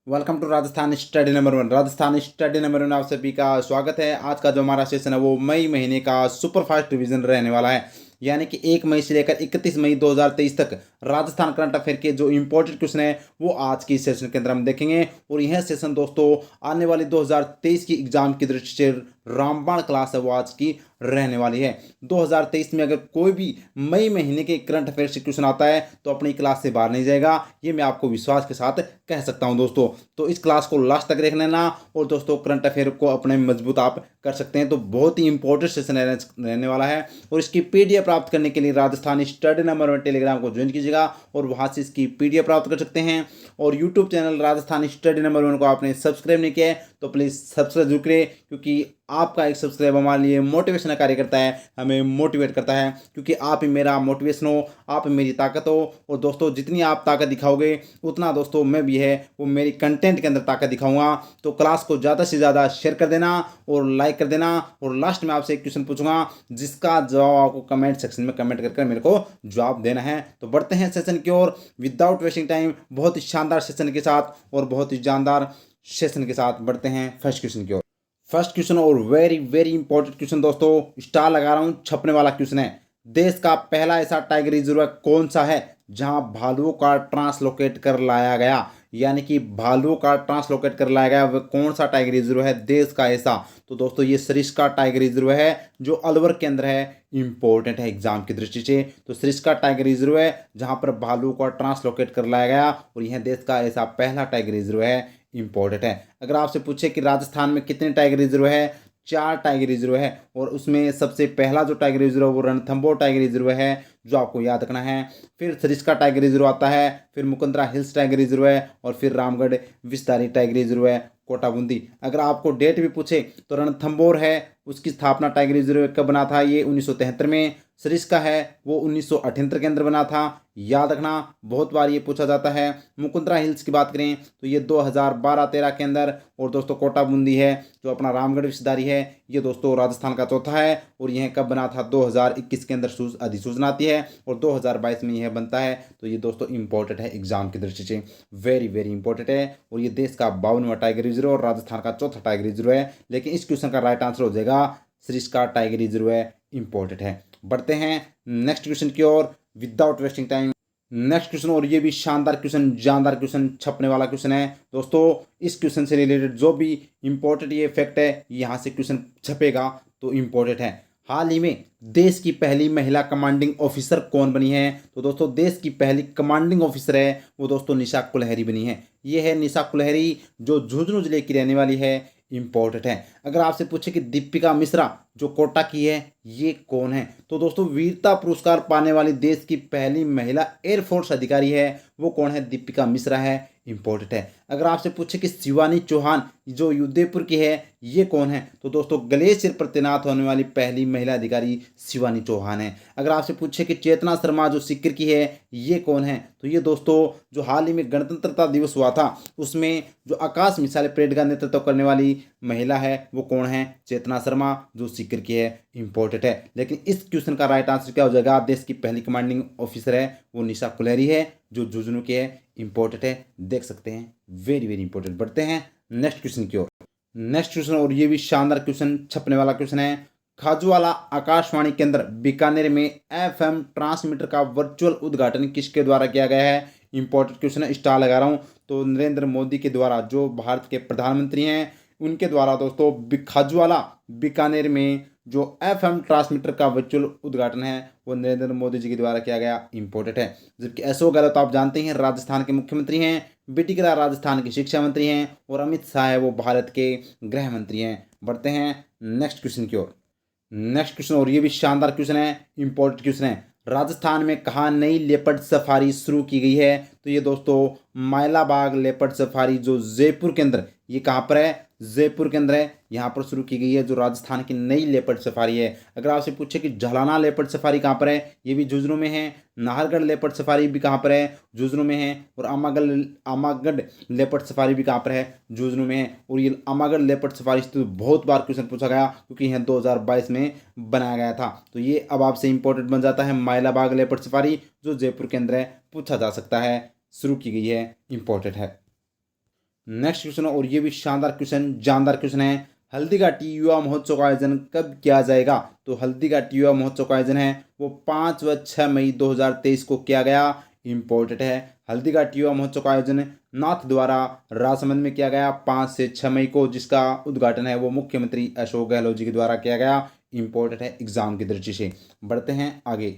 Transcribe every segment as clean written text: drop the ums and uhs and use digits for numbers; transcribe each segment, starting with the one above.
Welcome to Rajasthan study number one. Rajasthan study number one आप सभी का स्वागत है। आज का जो हमारा सेशन है वो मई महीने का सुपरफास्ट रिवीजन रहने वाला है, यानी कि 1 मई से लेकर 31 मई 2023 तक राजस्थान करंट अफेयर के जो इंपॉर्टेंट क्वेश्चन है वो आज की सेशन के अंदर हम देखेंगे। और यह सेशन दोस्तों आने वाली 2023 की एग्जाम की दृष्टि से रामबाण क्लास है वो आज की रहने वाली है। 2023 में अगर कोई भी मई महीने के करंट अफेयर से क्वेश्चन आता है तो अपनी क्लास से बाहर नहीं जाएगा, ये मैं आपको विश्वास के साथ कह सकता हूं दोस्तों। तो इस क्लास को लास्ट तक देख लेना और दोस्तों करंट अफेयर को अपने मजबूत आप कर सकते हैं। तो बहुत ही इंपॉर्टेंट सेशन रहने वाला है और इसकी पीडीएफ प्राप्त करने के लिए Rajasthan study number one Telegram को ज्वाइन कीजिएगा और वहां से इसकी पीडीएफ प्राप्त कर सकते हैं। और YouTube channel Rajasthan study number one को आपने सब्सक्राइब नहीं किया है तो प्लीज़ सब्सक्राइब जरूर करें, क्योंकि आपका एक सब्सक्राइब हमारे लिए मोटिवेशन का कार्य करता है, हमें मोटिवेट करता है, क्योंकि आप ही मेरा मोटिवेशन हो, आप ही मेरी ताकत हो। और दोस्तों जितनी आप ताकत दिखाओगे उतना दोस्तों मैं भी है वो मेरी कंटेंट के अंदर ताकत दिखाऊंगा। तो क्लास को ज़्यादा से ज़्यादा शेयर कर देना और लाइक कर देना। और लास्ट में आपसे एक क्वेश्चन पूछूंगा जिसका जवाब आपको कमेंट सेक्शन में कमेंट करके मेरे को जवाब देना है। तो बढ़ते हैं सेशन की ओर विदाउट वेस्टिंग टाइम, बहुत ही शानदार सेशन के साथ और बहुत ही जानदार सेशन के साथ बढ़ते हैं फर्स्ट क्वेश्चन की ओर। फर्स्ट क्वेश्चन और वेरी वेरी इंपॉर्टेंट क्वेश्चन दोस्तों, स्टार लगा रहा हूं, छपने वाला क्वेश्चन है। देश का पहला ऐसा टाइगर रिजर्व कौन सा है जहां भालुओं का ट्रांसलोकेट कर लाया गया, यानी कि भालुओं का ट्रांसलोकेट कर लाया गया वह कौन सा टाइगर रिजर्व है देश का ऐसा। तो दोस्तों ये सरिस्का टाइगर रिजर्व है जो अलवर के अंदर है, इंपॉर्टेंट है एग्जाम की दृष्टि से। तो सरिस्का टाइगर रिजर्व है जहां पर भालुओं का ट्रांसलोकेट कर लाया गया और यह देश का ऐसा पहला टाइगर रिजर्व है, इंपॉर्टेंट है। अगर आपसे पूछे कि राजस्थान में कितने टाइगर रिजर्व है, 4 टाइगर रिजर्व है और उसमें सबसे पहला जो टाइगर रिजर्व है वो रणथंभौर टाइगर रिजर्व है जो आपको याद रखना है। फिर सरिस्का टाइगर रिजर्व आता है, फिर मुकुंदरा हिल्स टाइगर रिजर्व है और फिर रामगढ़ विस्तारी टाइगर रिजर्व है, कोटा बूंदी। अगर आपको डेट भी पूछे तो रणथंभौर है उसकी स्थापना टाइगर रिजर्व कब बना था, ये 1973 में। सरिस्का है वो 1978 के अंदर बना था, याद रखना, बहुत बार ये पूछा जाता है। मुकुंदरा हिल्स की बात करें तो ये 2012-13 के अंदर। और दोस्तों कोटा बूंदी है जो अपना रामगढ़ विस्तारी है ये दोस्तों राजस्थान का चौथा है और यह कब बना था, 2021 के अंदर अधिसूचना आती है और 2022 में यह बनता है। तो ये दोस्तों इंपॉर्टेंट है एग्जाम की दृष्टि से, वेरी वेरी इंपॉर्टेंट है। और ये देश का 52वां टाइगर रिजर्व और राजस्थान का चौथा टाइगर रिजर्व है, लेकिन इस क्वेश्चन का राइट आंसर हो जाएगा सरिस्का टाइगर रिजर्व है, इंपॉर्टेंट है। बढ़ते हैं नेक्स्ट क्वेश्चन की ओर without wasting time. Next question और ये भी शानदार क्वेश्चन, जानदार क्वेश्चन, छपने वाला क्वेश्चन है दोस्तों। इस क्वेश्चन से रिलेटेड जो भी इंपॉर्टेंट ये फैक्ट है यहाँ से क्वेश्चन छपेगा तो इंपॉर्टेंट है। हाल ही में देश की पहली महिला कमांडिंग ऑफिसर कौन बनी है, तो दोस्तों देश की पहली कमांडिंग ऑफिसर है वो दोस्तों निशा कुलहरी बनी है। ये है निशा कुलहरी जो झुंझुनू जिले की रहने वाली है, इंपॉर्टेंट है। अगर आपसे पूछे कि दीपिका मिश्रा जो कोटा की है ये कौन है, तो दोस्तों वीरता पुरस्कार पाने वाली देश की पहली महिला एयरफोर्स अधिकारी है, वो कौन है, दीपिका मिश्रा है, इंपॉर्टेंट है। अगर आपसे पूछे कि शिवानी चौहान जो उदयपुर की है ये कौन है, तो दोस्तों ग्लेशियर पर तैनात होने वाली पहली महिला अधिकारी शिवानी चौहान है। अगर आपसे पूछे कि चेतना शर्मा जो सीकर की है ये कौन है, तो ये दोस्तों जो हाल ही में गणतंत्रता दिवस हुआ था उसमें जो आकाश मिसाइल परेड का नेतृत्व करने वाली महिला है वो कौन है, चेतना शर्मा जो सीकर की है, इंपॉर्टेंट है। लेकिन इस क्वेश्चन का राइट आंसर क्या हो जाएगा, देश की पहली कमांडिंग ऑफिसर है वो निशा कुलहरी है जो झुंझुनू की है, इंपॉर्टेंट है, देख सकते हैं, वेरी वेरी इंपॉर्टेंट। बढ़ते हैं नेक्स्ट क्वेश्चन की ओर। नेक्स्ट क्वेश्चन और ये भी शानदार क्वेश्चन, छपने वाला क्वेश्चन है। खाजूवाला आकाशवाणी केंद्र बीकानेर में एफएम ट्रांसमीटर का वर्चुअल उद्घाटन किसके द्वारा किया गया है, इंपॉर्टेंट क्वेश्चन है, स्टार लगा रहा हूं। तो नरेंद्र मोदी के द्वारा जो भारत के प्रधानमंत्री हैं उनके द्वारा दोस्तों खाजूवाला बीकानेर में जो एफएम ट्रांसमीटर का वर्चुअल उद्घाटन है वो नरेंद्र मोदी जी के द्वारा किया गया, इंपॉर्टेंट है। जबकि अशोक गहलोत आप जानते हैं राजस्थान के मुख्यमंत्री हैं, बीटी करा राजस्थान के शिक्षा मंत्री हैं और अमित शाह है वो भारत के गृह मंत्री हैं। बढ़ते हैं नेक्स्ट क्वेश्चन की ओर। नेक्स्ट क्वेश्चन और ये भी शानदार क्वेश्चन है, इंपॉर्टेंट क्वेश्चन है। राजस्थान में कहाँ नई लेपर्ड सफारी शुरू की गई है, तो ये दोस्तों माइलाबाग लेपर्ड सफारी जो जयपुर के अंदर, ये कहाँ पर है, जयपुर के अंदर है, यहाँ पर शुरू की गई है जो राजस्थान की नई लेपर्ड सफारी है। अगर आपसे पूछे कि झालाना लेपर्ड सफारी कहाँ पर है, ये भी झुंझुनू में है। नाहरगढ़ लेपर्ड सफारी भी कहाँ पर है, झुंझुनू में है। और आमागढ़ लेपर्ड सफारी भी कहाँ पर है, झुंझुनू में है। और ये आमागढ़ लेपर्ड सफारी से तो बहुत बार क्वेश्चन पूछा गया क्योंकि यह 2022 में बनाया गया था। तो ये अब आपसे इंपॉर्टेंट बन जाता है, माइलाबाग लेपर्ड सफारी जो जयपुर के अंदर है, पूछा जा सकता है, शुरू की गई है, इंपॉर्टेंट है। नेक्स्ट क्वेश्चन, और ये भी शानदार क्वेश्चन, जानदार क्वेश्चन है। हल्दीघाटी युवा महोत्सव का आयोजन कब किया जाएगा? तो हल्दीघाटी युवा महोत्सव का आयोजन है वो 5 व 6 मई 2023 को किया गया। इम्पोर्टेंट है। हल्दीघाटी युवा महोत्सव का आयोजन नाथ द्वारा राजसमंद में किया गया 5 से 6 मई को, जिसका उद्घाटन है वो मुख्यमंत्री अशोक गहलोत जी के द्वारा किया गया। इम्पोर्टेंट है एग्जाम की दृष्टि से। बढ़ते हैं आगे।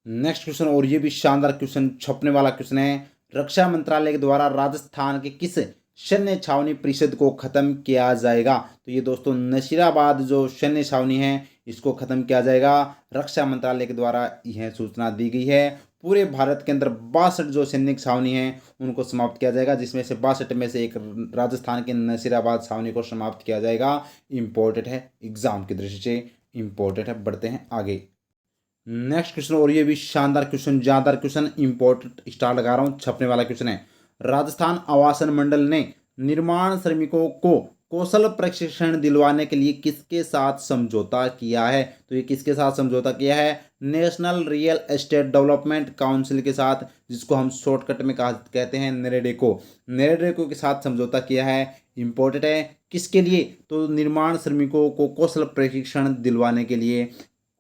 नेक्स्ट क्वेश्चन, और ये भी शानदार क्वेश्चन, छपने वाला क्वेश्चन है। रक्षा मंत्रालय के द्वारा राजस्थान के किस सैन्य छावनी परिषद को खत्म किया जाएगा? तो ये दोस्तों नसीराबाद जो सैन्य छावनी है इसको खत्म किया जाएगा। रक्षा मंत्रालय के द्वारा यह सूचना दी गई है। पूरे भारत के अंदर 62 जो सैनिक छावनी है उनको समाप्त किया जाएगा, जिसमें से 62 में से एक राजस्थान के नसीराबाद छावनी को समाप्त किया जाएगा। इम्पोर्टेंट है एग्जाम की दृष्टि से, इम्पोर्टेंट है। बढ़ते हैं आगे। नेक्स्ट क्वेश्चन, और ये भी शानदार क्वेश्चन, जानदार क्वेश्चन, इंपॉर्टेंट स्टार लगा रहा हूं, छपने वाला क्वेश्चन है। राजस्थान आवासन मंडल ने निर्माण श्रमिकों को कौशल प्रशिक्षण दिलवाने के लिए किसके साथ समझौता किया है? तो ये किसके साथ समझौता किया है? National real estate development council के साथ, जिसको हम शॉर्टकट में कहते हैं नेरेडेको। नेरेडेको के साथ समझौता किया है। इंपॉर्टेंट है। किसके लिए? तो निर्माण श्रमिकों को कौशल प्रशिक्षण दिलवाने के लिए।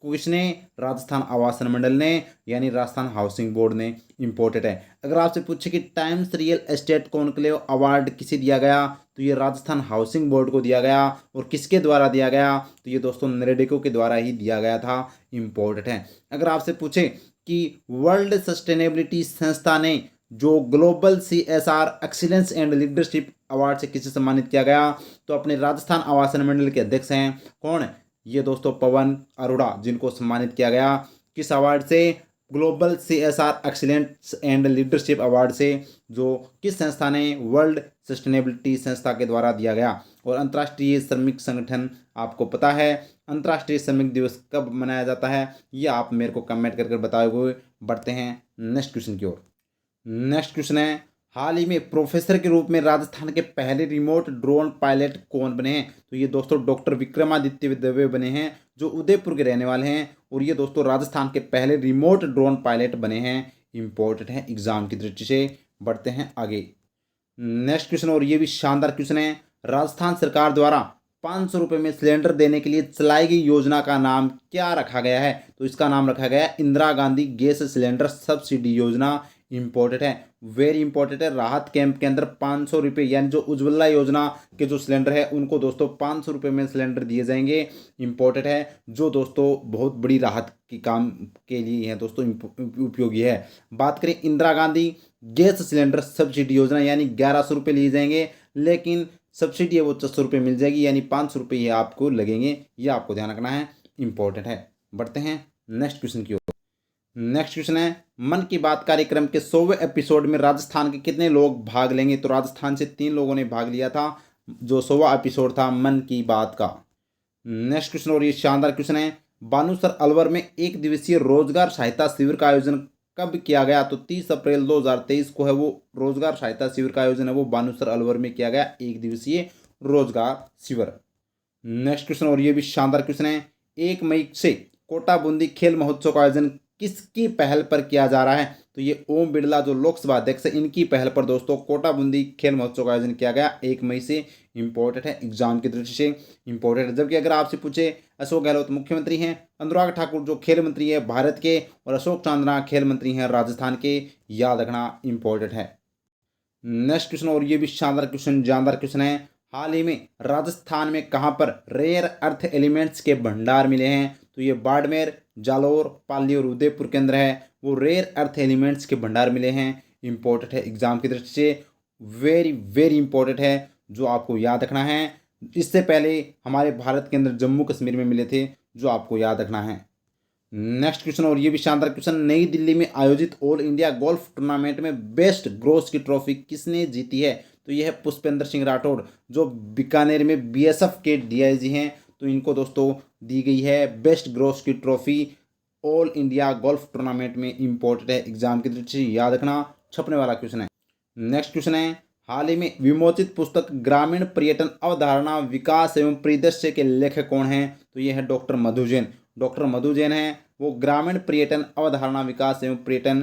किसने? राजस्थान आवासन मंडल ने, यानी राजस्थान हाउसिंग बोर्ड ने। इंपॉर्टेंट है। अगर आपसे पूछे कि times real estate conclave award किसे दिया गया, तो ये राजस्थान हाउसिंग बोर्ड को दिया गया। और किसके द्वारा दिया गया? तो ये दोस्तों नेरेडेको के द्वारा ही दिया गया था। इंपॉर्टेंट है। अगर आपसे पूछे कि वर्ल्ड सस्टेनेबिलिटी संस्था ने जो global CSR excellence and leadership award से किसे सम्मानित किया गया, तो अपने राजस्थान आवासन मंडल के अध्यक्ष हैं कौन? ये दोस्तों पवन अरोड़ा, जिनको सम्मानित किया गया किस अवार्ड से? Global CSR excellence and leadership award से, जो किस संस्था ने? वर्ल्ड सस्टेनेबिलिटी संस्था के द्वारा दिया गया। और अंतर्राष्ट्रीय श्रमिक संगठन, आपको पता है अंतर्राष्ट्रीय श्रमिक दिवस कब मनाया जाता है? ये आप मेरे को कमेंट करके बताओगे। बढ़ते हैं नेक्स्ट क्वेश्चन की ओर। नेक्स्ट क्वेश्चन है, हाल ही में प्रोफेसर के रूप में राजस्थान के पहले रिमोट ड्रोन पायलट कौन बने हैं? तो ये दोस्तों डॉक्टर विक्रमादित्य दवे बने हैं, जो उदयपुर के रहने वाले हैं। और ये दोस्तों राजस्थान के पहले रिमोट ड्रोन पायलट बने हैं। इंपॉर्टेंट है एग्जाम की दृष्टि से। बढ़ते हैं आगे। नेक्स्ट क्वेश्चन, और ये भी शानदार क्वेश्चन है। राजस्थान सरकार द्वारा 500 रुपये में सिलेंडर देने के लिए चलाई गई योजना का नाम क्या रखा गया है? तो इसका नाम रखा गया है Indira Gandhi gas cylinder subsidy योजना। इंपॉर्टेंट है, वेरी इंपॉर्टेंट है। राहत कैंप के अंदर 500 रुपये, यानी जो उज्ज्वला योजना के जो सिलेंडर है उनको दोस्तों 500 रुपये में सिलेंडर दिए जाएंगे। इंपॉर्टेंट है, जो दोस्तों बहुत बड़ी राहत की काम के लिए है दोस्तों, उपयोगी है। बात करें Indira Gandhi gas cylinder subsidy योजना, यानी 1100 रुपये लिए जाएंगे, लेकिन सब्सिडी है वो 400 रुपये मिल जाएगी, यानी 500 रुपये ये आपको लगेंगे। ये आपको ध्यान रखना है, इंपॉर्टेंट है। बढ़ते हैं नेक्स्ट क्वेश्चन की ओर। नेक्स्ट क्वेश्चन है, मन की बात कार्यक्रम के 100वें एपिसोड में राजस्थान के कितने लोग भाग लेंगे? तो राजस्थान से 3 लोगों ने भाग लिया था, जो 100वां एपिसोड था मन की बात का। नेक्स्ट क्वेश्चन, और ये शानदार क्वेश्चन है, बानुसर अलवर में 1 दिवसीय रोजगार सहायता शिविर का आयोजन कब किया गया? तो 30 अप्रैल 2023 को है वो रोजगार सहायता शिविर का आयोजन है वो बानुसर अलवर में किया गया, 1 दिवसीय रोजगार शिविर। नेक्स्ट क्वेश्चन, और ये भी शानदार क्वेश्चन है, 1 मई से कोटा बूंदी खेल महोत्सव का आयोजन किसकी पहल पर किया जा रहा है? तो ये ओम बिरला जो लोकसभा अध्यक्ष है, इनकी पहल पर दोस्तों कोटा बूंदी खेल महोत्सव का आयोजन किया गया 1 मई से। इंपॉर्टेंट है एग्जाम की दृष्टि से, इंपॉर्टेंट है। जबकि अगर आपसे पूछे, अशोक गहलोत मुख्यमंत्री हैं, अनुराग ठाकुर जो खेल मंत्री है भारत के, और अशोक चांदना खेल मंत्री हैं राजस्थान के, याद रखना इंपॉर्टेंट है। नेक्स्ट क्वेश्चन, और ये भी शानदार क्वेश्चन, जानदार क्वेश्चन है, हाल ही में राजस्थान में कहां पर रेयर अर्थ एलिमेंट्स के भंडार मिले हैं? तो ये बाड़मेर, जालौर, पाली और उदयपुर के अंदर है वो रेयर अर्थ एलिमेंट्स के भंडार मिले हैं। इंपॉर्टेंट है एग्जाम की दृष्टि से, वेरी वेरी इंपॉर्टेंट है, जो आपको याद रखना है। इससे पहले हमारे भारत के अंदर जम्मू कश्मीर में मिले थे, जो आपको याद रखना है। नेक्स्ट क्वेश्चन, और ये भी शानदार क्वेश्चन, नई दिल्ली में आयोजित ऑल इंडिया गोल्फ टूर्नामेंट में बेस्ट ग्रोस की ट्रॉफी किसने जीती है? तो यह है पुष्पेंद्र सिंह राठौड़, जो बीकानेर में BSF के DIG हैं, तो इनको दोस्तों दी गई है बेस्ट ग्रोस की trophy all India golf tournament में। इंपॉर्टेंट है एग्जाम की दृष्टि से, याद रखना, छपने वाला क्वेश्चन है। नेक्स्ट क्वेश्चन है, हाल ही में विमोचित पुस्तक ग्रामीण पर्यटन अवधारणा विकास एवं परिदृश्य के लेखक कौन हैं? तो ये है डॉक्टर मधु जैन। डॉक्टर मधु जैन हैं वो ग्रामीण पर्यटन अवधारणा विकास एवं पर्यटन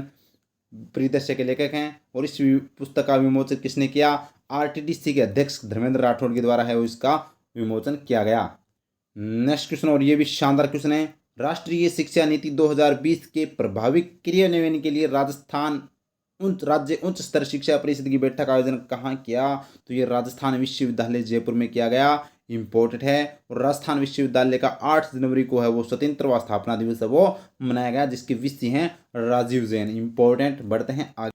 परिदृश्य के लेखक हैं। और इस पुस्तक का विमोचन किसने किया? आरटीडीसी के अध्यक्ष धर्मेंद्र राठौड़ के द्वारा है वो इसका विमोचन किया गया। नेक्स्ट क्वेश्चन, और ये भी शानदार क्वेश्चन है, राष्ट्रीय शिक्षा नीति 2020 के प्रभावी क्रियान्वयन के लिए राजस्थान राज्य उच्च स्तर शिक्षा परिषद की बैठक का आयोजन कहाँ किया? तो ये राजस्थान विश्वविद्यालय जयपुर में किया गया। इम्पोर्टेंट है। और राजस्थान विश्वविद्यालय का 8 जनवरी को है वो स्वतंत्रता स्थापना दिवस है वो मनाया गया, जिसके वीसी हैं राजीव जैन। इंपॉर्टेंट। बढ़ते हैं आगे।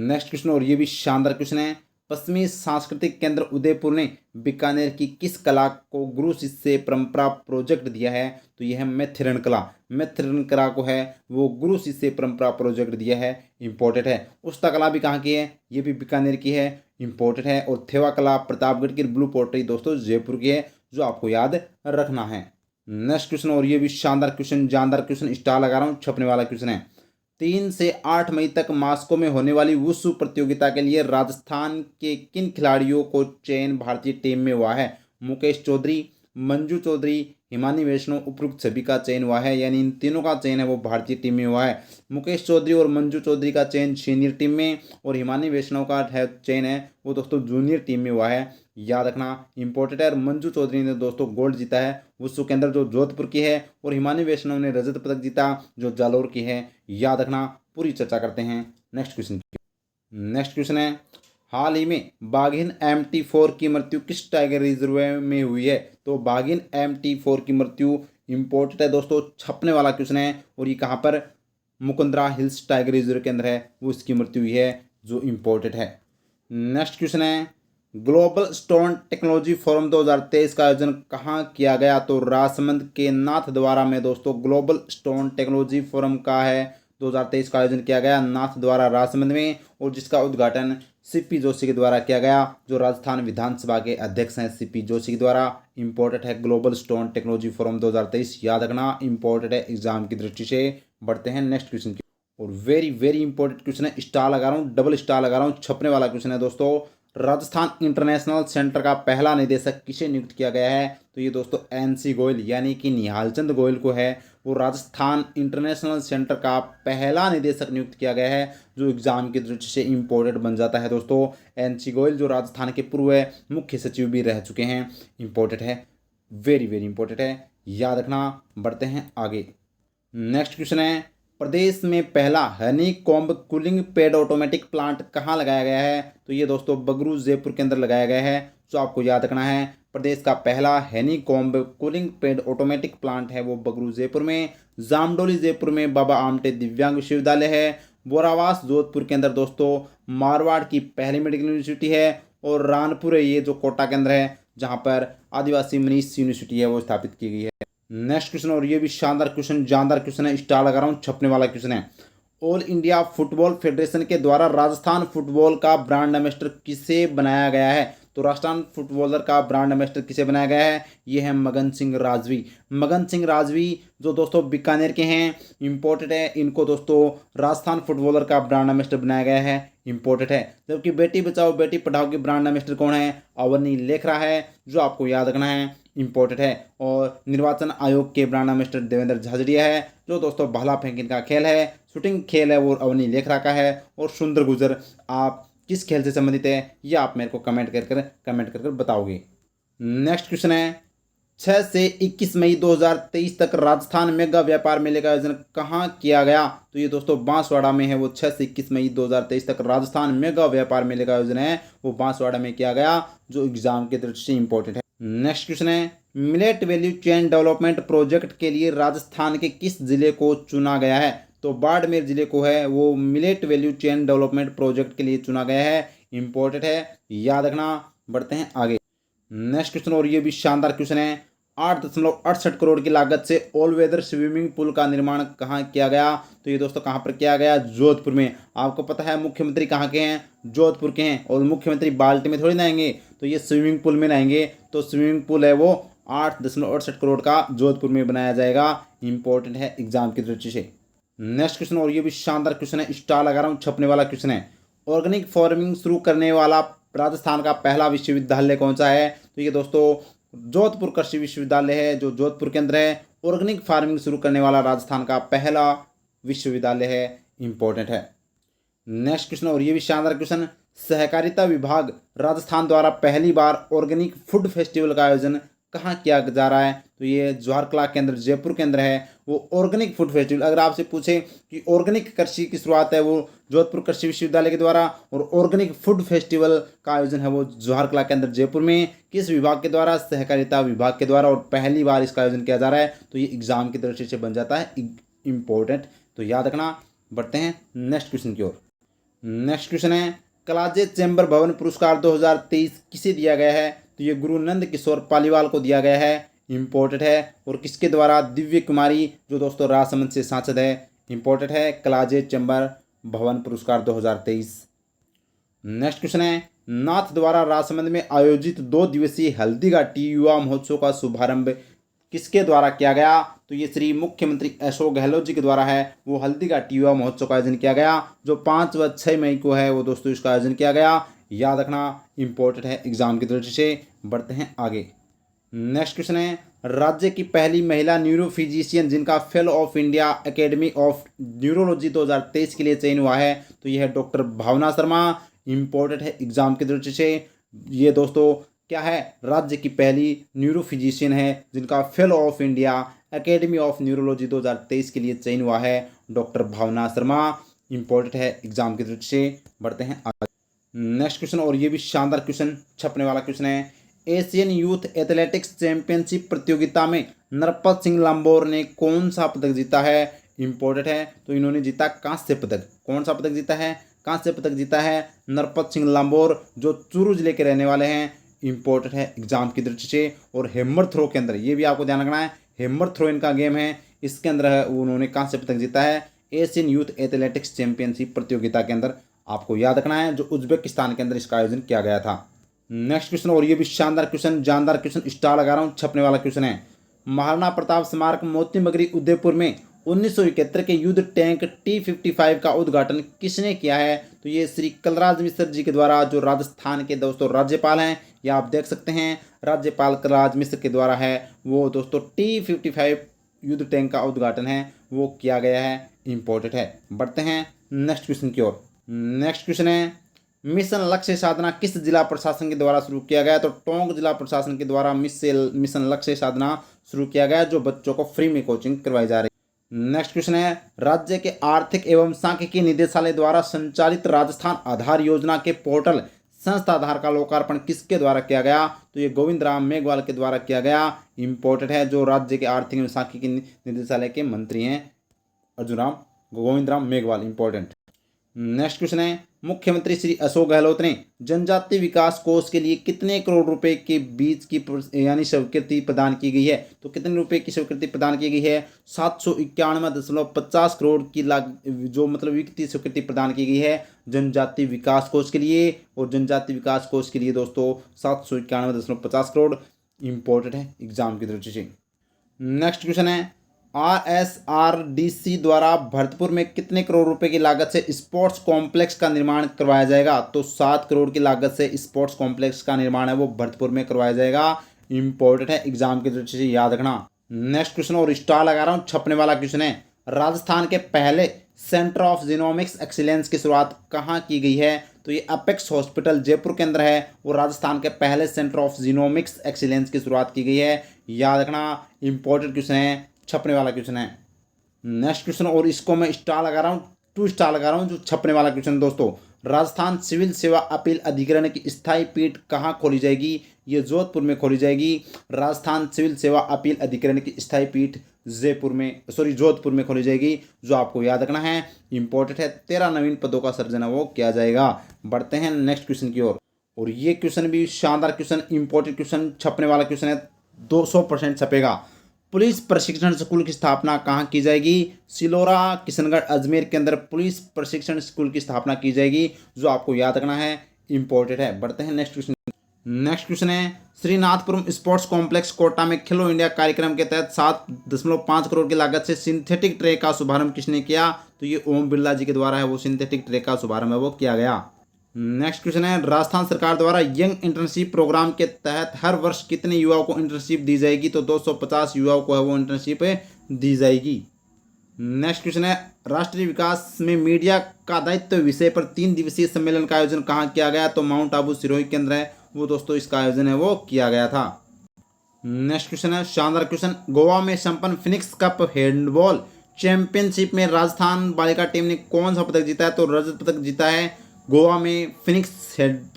नेक्स्ट क्वेश्चन, और ये भी शानदार क्वेश्चन है, पश्चिमी सांस्कृतिक केंद्र उदयपुर ने बीकानेर की किस कला को गुरु शिष्य परंपरा प्रोजेक्ट दिया है? तो यह है मैथिरण कला। मैथिरण कला को है वो गुरु शिष्य परंपरा प्रोजेक्ट दिया है। इंपॉर्टेंट है। उस्ता कला भी कहाँ की है? ये भी बीकानेर की है। इंपॉर्टेंट है। और थेवा कला प्रतापगढ़ की, ब्लू पोर्ट्री दोस्तों जयपुर की है, जो आपको याद रखना है। नेक्स्ट क्वेश्चन, और ये भी शानदार क्वेश्चन, जानदार क्वेश्चन, स्टार लगा रहा हूँ, छपने वाला क्वेश्चन है। 3 से 8 मई तक मास्को में होने वाली वुशु प्रतियोगिता के लिए राजस्थान के किन खिलाड़ियों को चयन भारतीय टीम में हुआ है? मुकेश चौधरी, मंजू चौधरी, हिमानी वैष्णव, उपरोक्त सभी का चयन हुआ है, यानी इन तीनों का चयन है वो भारतीय टीम में हुआ है। मुकेश चौधरी और मंजू चौधरी का चयन सीनियर टीम में, और हिमानी वैष्णव का चयन है वो दोस्तों जूनियर टीम में हुआ है। याद रखना इंपॉर्टेंट है। मंजू चौधरी ने दोस्तों गोल्ड जीता है वुशु के अंदर, जो जोधपुर की है, और हिमानी वैष्णव ने रजत पदक जीता, जो जालोर की है। याद रखना। पूरी चर्चा करते हैं नेक्स्ट क्वेश्चन की। नेक्स्ट क्वेश्चन है, हाल ही में बाघिन MT4 की मृत्यु किस टाइगर रिजर्व में हुई है? तो बाघिन MT4 की मृत्यु इंपॉर्टेंट है दोस्तों, छपने वाला क्वेश्चन है, और ये कहाँ पर? मुकुंदरा हिल्स टाइगर रिजर्व के अंदर है वो इसकी मृत्यु हुई है, जो इंपॉर्टेंट है। नेक्स्ट क्वेश्चन है, ग्लोबल स्टोन टेक्नोलॉजी फोरम 2023 का आयोजन कहाँ किया गया? तो राजसमंद के नाथ द्वारा में दोस्तों ग्लोबल स्टोन टेक्नोलॉजी फोरम का है 2023 का आयोजन किया गया नाथ द्वारा राजसमंद में, और जिसका उद्घाटन सीपी जोशी के द्वारा किया गया, जो राजस्थान विधानसभा के अध्यक्ष हैं सीपी जोशी के द्वारा। इंपॉर्टेंट है ग्लोबल स्टोन टेक्नोलॉजी फोरम 2023, याद रखना इंपॉर्टेंट है एग्जाम की दृष्टि से। बढ़ते हैं नेक्स्ट क्वेश्चन की, और वेरी वेरी इंपॉर्टेंट क्वेश्चन है, स्टार लगा रहा हूँ, डबल स्टार लगा रहा हूँ, छपने वाला क्वेश्चन है दोस्तों। राजस्थान इंटरनेशनल सेंटर का पहला निदेशक किसे नियुक्त किया गया है? तो ये दोस्तों NC गोयल यानी कि निहालचंद गोयल को है वो राजस्थान इंटरनेशनल सेंटर का पहला निदेशक नियुक्त किया गया है, जो एग्जाम की दृष्टि से इंपॉर्टेंट बन जाता है दोस्तों। NC गोयल जो राजस्थान के पूर्व मुख्य सचिव भी रह चुके हैं। इंपॉर्टेंट है, वेरी वेरी इंपॉर्टेंट है, याद रखना। बढ़ते हैं आगे। नेक्स्ट क्वेश्चन है, प्रदेश में पहला Honey comb cooling pad automatic plant कहाँ लगाया गया है? तो ये दोस्तों बगरू जयपुर के अंदर लगाया गया है, जो आपको याद रखना है। प्रदेश का पहला Honey comb cooling pad automatic plant है वो बगरू जयपुर में। जामडोली जयपुर में बाबा आमटे दिव्यांग विश्वविद्यालय है। बोरावास जोधपुर के अंदर दोस्तों मारवाड़ की पहली मेडिकल यूनिवर्सिटी है। और रानपुर है ये जो कोटा के अंदर है, जहाँ पर आदिवासी मनीष यूनिवर्सिटी है वो स्थापित की गई है। नेक्स्ट क्वेश्चन, और ये भी शानदार क्वेश्चन, जानदार क्वेश्चन है, स्टार लगा रहा हूँ, छपने वाला क्वेश्चन है। ऑल इंडिया फुटबॉल फेडरेशन के द्वारा राजस्थान फुटबॉल का ब्रांड एम्बेसडर किसे बनाया गया है? तो राजस्थान फुटबॉलर का ब्रांड एम्बेसडर किसे बनाया गया है? ये है मगन सिंह राजवी। मगन सिंह राजवी जो दोस्तों बीकानेर के हैं। इंपॉर्टेंट है, इनको दोस्तों राजस्थान फुटबॉलर का ब्रांड एम्बेसडर बनाया गया है। इंपॉर्टेंट है। जबकि बेटी बचाओ बेटी पढ़ाओ के ब्रांड एम्बेसडर कौन है? अवनी लेखरा है, जो आपको याद रखना है। इंपॉर्टेंट है। और निर्वाचन आयोग के ब्रांड एम्बेसडर देवेंद्र झाझड़िया है, जो दोस्तों भाला फेंकिन का खेल है, शूटिंग खेल है वो अवनी लेखरा का है। और सुंदर गुजर, आप किस खेल से संबंधित है ये आप मेरे को कमेंट कर बताओगे। नेक्स्ट क्वेश्चन है, 6 से 21 मई 2023 तक राजस्थान मेगा व्यापार मेले का आयोजन कहाँ किया गया? तो ये दोस्तों बांसवाड़ा में है वो। 6 से 21 मई 2023 तक राजस्थान मेगा व्यापार मेले का आयोजन है वो बांसवाड़ा में किया गया, जो एग्जाम के दृष्टि से इंपॉर्टेंट है। नेक्स्ट क्वेश्चन है, millet value chain development project के लिए राजस्थान के किस जिले को चुना गया है? तो बाड़मेर जिले को है वो millet value chain development project के लिए चुना गया है। इंपॉर्टेंट है, याद रखना। बढ़ते हैं आगे। नेक्स्ट क्वेश्चन, और ये भी शानदार क्वेश्चन है, 8.68 करोड़ की लागत से ऑल वेदर स्विमिंग पूल का निर्माण कहाँ किया गया? तो ये दोस्तों कहाँ पर किया गया? जोधपुर में। आपको पता है मुख्यमंत्री कहाँ के हैं? जोधपुर के हैं। और मुख्यमंत्री बाल्टी में थोड़ी नहाएंगे, तो ये स्विमिंग पूल में नहाएंगे। तो स्विमिंग पूल है वो 8.68 करोड़ का जोधपुर में बनाया जाएगा। इंपॉर्टेंट है एग्जाम की दृष्टि से। नेक्स्ट क्वेश्चन, और ये भी शानदार क्वेश्चन है, स्टार लगा रहा हूँ, छपने वाला क्वेश्चन है। ऑर्गेनिक फार्मिंग शुरू करने वाला राजस्थान का पहला विश्वविद्यालय कौन सा है? तो ये दोस्तों जोधपुर कृषि विश्वविद्यालय है, जो जोधपुर के अंदर है। ऑर्गेनिक फार्मिंग शुरू करने वाला राजस्थान का पहला विश्वविद्यालय है। इंपॉर्टेंट है। नेक्स्ट क्वेश्चन, और ये भी शानदार क्वेश्चन, सहकारिता विभाग राजस्थान द्वारा पहली बार ऑर्गेनिक फूड फेस्टिवल का आयोजन कहाँ किया जा रहा है? तो ये जवाहर कला केंद्र जयपुर के अंदर है वो ऑर्गेनिक फूड फेस्टिवल। अगर आपसे पूछे कि ऑर्गेनिक कृषि की शुरुआत है वो जोधपुर कृषि विश्वविद्यालय के द्वारा, और ऑर्गेनिक फूड फेस्टिवल का आयोजन है वो जवाहर कला केंद्र जयपुर में। किस विभाग के द्वारा? सहकारिता विभाग के द्वारा, और पहली बार इसका आयोजन किया जा रहा है। तो ये एग्जाम की दृष्टि से बन जाता है इम्पोर्टेंट, तो याद रखना। बढ़ते हैं नेक्स्ट क्वेश्चन की ओर। नेक्स्ट क्वेश्चन है कलाजे चैम्बर भवन पुरस्कार 2023 किसे दिया गया है? तो ये गुरु नंद किशोर पालीवाल को दिया गया है, इम्पोर्टेंट है। और किसके द्वारा? दिव्य कुमारी, जो दोस्तों राजसमंद से सांसद है, इम्पोर्टेंट है। कलाजे चैम्बर भवन पुरस्कार 2023। नेक्स्ट क्वेश्चन है नाथ द्वारा राजसमंद में आयोजित 2 दिवसीय हल्दी घाटी युवा महोत्सव का शुभारंभ किसके द्वारा किया गया? तो ये श्री मुख्यमंत्री अशोक गहलोत जी के द्वारा है वो हल्दी घाटी युवा महोत्सव का आयोजन किया गया, जो 5 व 6 मई को है वो दोस्तों इसका आयोजन किया गया। याद रखना, इंपॉर्टेंट है एग्जाम की दृष्टि से। बढ़ते हैं आगे। नेक्स्ट क्वेश्चन है राज्य की पहली महिला न्यूरो फिजिशियन जिनका fellow of India academy of neurology 2023 के लिए चयन हुआ है, तो यह है डॉक्टर भावना शर्मा। इंपॉर्टेंट है एग्जाम की दृष्टि से। ये दोस्तों क्या है? राज्य की पहली न्यूरो फिजिशियन है जिनका fellow of India academy of neurology 2023 के लिए चयन हुआ है, डॉक्टर भावना शर्मा। इंपॉर्टेंट है एग्जाम की दृष्टि से। बढ़ते हैं आगे। नेक्स्ट क्वेश्चन, और ये भी शानदार क्वेश्चन छपने वाला क्वेश्चन है। एशियन यूथ एथलेटिक्स चैंपियनशिप प्रतियोगिता में नरपत सिंह लांबोर ने कौन सा पदक जीता है? इंपॉर्टेंट है, तो इन्होंने जीता कांस्य पदक। कौन सा पदक जीता है? कांस्य पदक जीता है नरपत सिंह लांबोर, जो चूरू जिले के रहने वाले हैं। इंपॉर्टेंट है एग्जाम की दृष्टि से। और हैमर थ्रो के अंदर ये भी आपको ध्यान रखना है, हैमर थ्रो इनका गेम है, इसके अंदर है उन्होंने कांस्य पदक जीता है एशियन यूथ एथलेटिक्स चैंपियनशिप प्रतियोगिता के अंदर। आपको याद रखना है, जो उज्बेकिस्तान के अंदर इसका आयोजन किया गया था। नेक्स्ट क्वेश्चन, और ये भी शानदार क्वेश्चन, जानदार क्वेश्चन, स्टार लगा रहा हूँ, छपने वाला क्वेश्चन है। महाराणा प्रताप स्मारक मोती मगरी उदयपुर में 1971 के युद्ध टैंक T-55 का उद्घाटन किसने किया है? तो ये श्री कलराज मिश्र जी के द्वारा, जो राजस्थान के दोस्तों राज्यपाल हैं। ये आप देख सकते हैं राज्यपाल कलराज मिश्र के द्वारा है वो दोस्तों T-55 युद्ध टैंक का उद्घाटन है वो किया गया है। इंपॉर्टेंट है। बढ़ते हैं नेक्स्ट क्वेश्चन की ओर। नेक्स्ट क्वेश्चन है मिशन लक्ष्य साधना किस जिला प्रशासन के द्वारा शुरू किया गया? तो टोंक जिला प्रशासन के द्वारा मिशन लक्ष्य साधना शुरू किया गया, जो बच्चों को फ्री में कोचिंग करवाई जा रही है। नेक्स्ट क्वेश्चन है राज्य के आर्थिक एवं सांख्यिकी निदेशालय द्वारा संचालित राजस्थान आधार योजना के पोर्टल संस्था आधार का लोकार्पण किसके द्वारा किया गया? तो ये गोविंद राम मेघवाल के द्वारा किया गया। इंपॉर्टेंट है, जो राज्य के आर्थिक एवं सांख्यिकी निदेशालय के मंत्री हैं Govind Ram Meghwal. Important. Next question है मुख्यमंत्री श्री अशोक गहलोत ने जनजाति विकास कोष के लिए कितने करोड़ रुपए के बीच की यानी स्वीकृति प्रदान की गई है? तो कितने रुपए की स्वीकृति प्रदान की गई है? 791.50 करोड़ की जो मतलब वित्तीय स्वीकृति प्रदान की गई है जनजाति विकास कोष के लिए। और जनजाति विकास कोष के लिए दोस्तों 791.50 करोड़। इंपॉर्टेंट है एग्जाम की दृष्टि से। नेक्स्ट क्वेश्चन है RSRDC द्वारा भरतपुर में कितने करोड़ रुपए की लागत से स्पोर्ट्स कॉम्प्लेक्स का निर्माण करवाया जाएगा? तो 7 करोड़ की लागत से स्पोर्ट्स कॉम्प्लेक्स का निर्माण है वो भरतपुर में करवाया जाएगा। इंपॉर्टेंट है एग्जाम की दृष्टि से, याद रखना। नेक्स्ट क्वेश्चन, और स्टार लगा रहा हूँ, छपने वाला क्वेश्चन है। राजस्थान के पहले सेंटर ऑफ जीनोमिक्स एक्सीलेंस की शुरुआत कहाँ की गई है? तो ये अपेक्स हॉस्पिटल जयपुर के अंदर है वो राजस्थान के पहले सेंटर ऑफ जीनोमिक्स एक्सीलेंस की शुरुआत की गई है। याद रखना, इंपॉर्टेंट क्वेश्चन है, छपने वाला क्वेश्चन है। नेक्स्ट क्वेश्चन, और इसको मैं स्टार लगा रहा हूँ, 2 स्टार लगा रहा हूँ, जो छपने वाला क्वेश्चन दोस्तों। राजस्थान सिविल सेवा अपील अधिकरण की स्थायी पीठ कहाँ खोली जाएगी? ये जोधपुर में खोली जाएगी। राजस्थान सिविल सेवा अपील अधिकरण की स्थायी पीठ जोधपुर में खोली जाएगी, जो आपको याद रखना है। इंपॉर्टेंट है, 13 नवीन पदों का सृजन वो किया जाएगा। बढ़ते हैं नेक्स्ट क्वेश्चन की ओर, और ये क्वेश्चन भी शानदार क्वेश्चन, इंपॉर्टेंट क्वेश्चन, छपने वाला क्वेश्चन है, 200% छपेगा। पुलिस प्रशिक्षण स्कूल की स्थापना कहाँ की जाएगी? सिलोरा, किशनगढ़, अजमेर के अंदर पुलिस प्रशिक्षण स्कूल की स्थापना की जाएगी, जो आपको याद रखना है। इंपॉर्टेंट है। बढ़ते हैं नेक्स्ट क्वेश्चन। नेक्स्ट क्वेश्चन है श्रीनाथपुरम स्पोर्ट्स कॉम्प्लेक्स कोटा में खेलो इंडिया कार्यक्रम के तहत 7.5 करोड़ की लागत से सिंथेटिक ट्रैक का शुभारंभ किसने किया? तो ये ओम बिरला जी के द्वारा है वो सिंथेटिक ट्रैक का शुभारंभ है वो किया गया। नेक्स्ट क्वेश्चन है राजस्थान सरकार द्वारा यंग इंटर्नशिप प्रोग्राम के तहत हर वर्ष कितने युवाओं को इंटर्नशिप दी जाएगी? तो 250 युवाओं को है वो इंटर्नशिप दी जाएगी। नेक्स्ट क्वेश्चन है, राष्ट्रीय विकास में मीडिया का दायित्व विषय पर 3 दिवसीय सम्मेलन का आयोजन कहाँ किया गया? तो माउंट आबू सिरोही केंद्र है वो दोस्तों इसका आयोजन है वो किया गया था। नेक्स्ट क्वेश्चन है, शानदार क्वेश्चन, गोवा में संपन्न फिनिक्स कप हैंडबॉल चैंपियनशिप में राजस्थान बालिका टीम ने कौन सा पदक जीता है? तो रजत पदक जीता है गोवा में फिनिक्स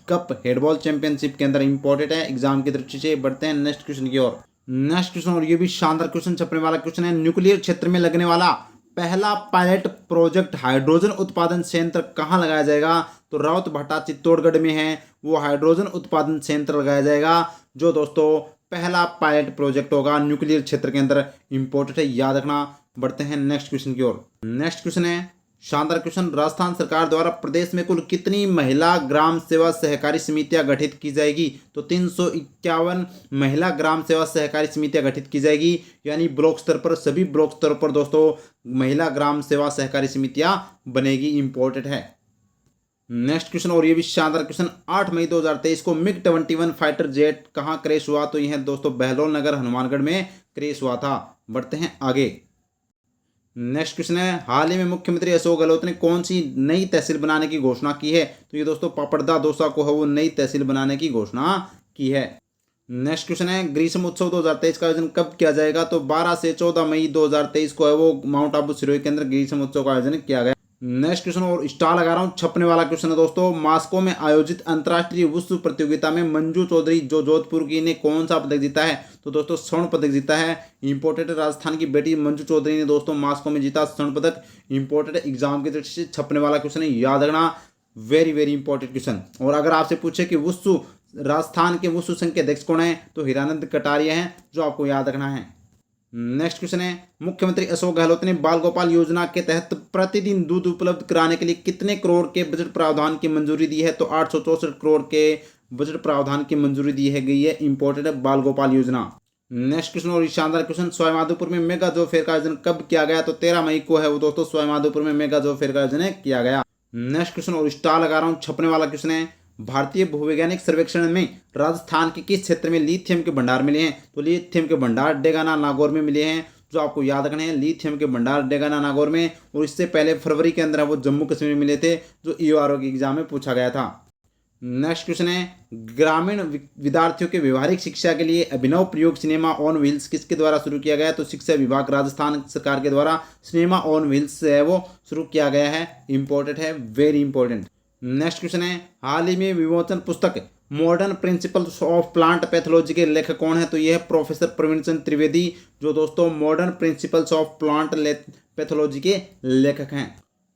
कप हैंडबॉल चैंपियनशिप के अंदर। इंपॉर्टेंट है एग्जाम की दृष्टि से। बढ़ते हैं नेक्स्ट क्वेश्चन की ओर। नेक्स्ट क्वेश्चन, और ये भी शानदार क्वेश्चन छपने वाला क्वेश्चन है, न्यूक्लियर क्षेत्र में लगने वाला पहला पायलट प्रोजेक्ट हाइड्रोजन उत्पादन संयंत्र कहाँ लगाया जाएगा? तो राउत भाटा चित्तौड़गढ़ में है वो हाइड्रोजन उत्पादन संयंत्र लगाया जाएगा, जो दोस्तों पहला पायलट प्रोजेक्ट होगा न्यूक्लियर क्षेत्र के अंदर। इंपॉर्टेंट है, याद रखना। बढ़ते हैं नेक्स्ट क्वेश्चन की ओर। नेक्स्ट क्वेश्चन है शानदार क्वेश्चन, राजस्थान सरकार द्वारा प्रदेश में कुल कितनी महिला ग्राम सेवा सहकारी समितियां गठित की जाएगी? तो 351 महिला ग्राम सेवा सहकारी समितियां गठित की जाएगी, यानी ब्लॉक स्तर पर, सभी ब्लॉक स्तर पर दोस्तों महिला ग्राम सेवा सहकारी समितियां बनेगी। इंपॉर्टेंट है। नेक्स्ट क्वेश्चन, और ये भी शानदार क्वेश्चन, 8 मई 2023 को मिग 21 फाइटर जेट कहाँ क्रैश हुआ? तो यह दोस्तों बहलोल नगर हनुमानगढ़ में क्रैश हुआ था। बढ़ते हैं आगे। नेक्स्ट क्वेश्चन है, हाल ही में मुख्यमंत्री अशोक गहलोत ने कौन सी नई तहसील बनाने की घोषणा की है? तो ये दोस्तों पापड़दा दौसा को है वो नई तहसील बनाने की घोषणा की है। नेक्स्ट क्वेश्चन है, ग्रीष्म उत्सव 2023 का आयोजन कब किया जाएगा? तो 12 से 14 मई 2023 को है वो माउंट आबू सिरोही के अंदर ग्रीष्म उत्सव का आयोजन किया गया। नेक्स्ट क्वेश्चन, और स्टार लगा रहा हूँ, छपने वाला क्वेश्चन है दोस्तों, मास्को में आयोजित अंतर्राष्ट्रीय वुशु प्रतियोगिता में मंजू चौधरी जो जोधपुर की ने कौन सा पदक जीता है? तो दोस्तों स्वर्ण पदक जीता है। इंपॉर्टेंट, राजस्थान की बेटी मंजू चौधरी ने दोस्तों मास्को में जीता स्वर्ण पदक। इंपॉर्टेंट, एग्जाम की दृष्टि से छपने वाला क्वेश्चन है, याद रखना। Very very important question. और अगर आपसे पूछे कि वुशु राजस्थान के वुशु संघ के अध्यक्ष कौन है? तो हीरानंद कटारिया हैं, जो आपको याद रखना है। नेक्स्ट क्वेश्चन है, मुख्यमंत्री अशोक गहलोत ने बाल गोपाल योजना के तहत प्रतिदिन दूध उपलब्ध कराने के लिए कितने करोड़ के बजट प्रावधान की मंजूरी दी है? तो 864 करोड़ के बजट प्रावधान की मंजूरी दी है गई है। इंपॉर्टेंट है बाल गोपाल योजना। नेक्स्ट क्वेश्चन, और शानदार क्वेश्चन, सवाईमाधोपुर में मेगा जॉब फेयर का आयोजन कब किया गया? तो 13 मई को है वो दोस्तों सवाईमाधोपुर में मेगा जॉब फेयर का आयोजन किया गया। नेक्स्ट क्वेश्चन, और स्टार लगा रहा हूँ, छपने वाला क्वेश्चन है, भारतीय भूवैज्ञानिक सर्वेक्षण में राजस्थान के किस क्षेत्र में लिथियम के भंडार मिले हैं? तो लिथियम के भंडार डेगाना नागौर में मिले हैं, जो आपको याद रखने हैं। लिथियम के भंडार डेगाना नागौर में, और इससे पहले फरवरी के अंदर वो जम्मू कश्मीर में मिले थे, जो ईओआरओ के एग्जाम में पूछा गया था। नेक्स्ट क्वेश्चन है, ग्रामीण विद्यार्थियों के व्यवहारिक शिक्षा के लिए अभिनव प्रयोग सिनेमा ऑन व्हील्स किसके द्वारा शुरू किया गया है? तो शिक्षा विभाग राजस्थान सरकार के द्वारा सिनेमा ऑन व्हील्स है वो शुरू किया गया है। इंपॉर्टेंट है, वेरी इंपॉर्टेंट। नेक्स्ट क्वेश्चन है, हाल ही में विमोचन पुस्तक modern principles of plant pathology के लेखक कौन है? तो यह है प्रोफेसर प्रवीण चंद्र त्रिवेदी, जो दोस्तों modern principles of plant pathology के लेखक हैं।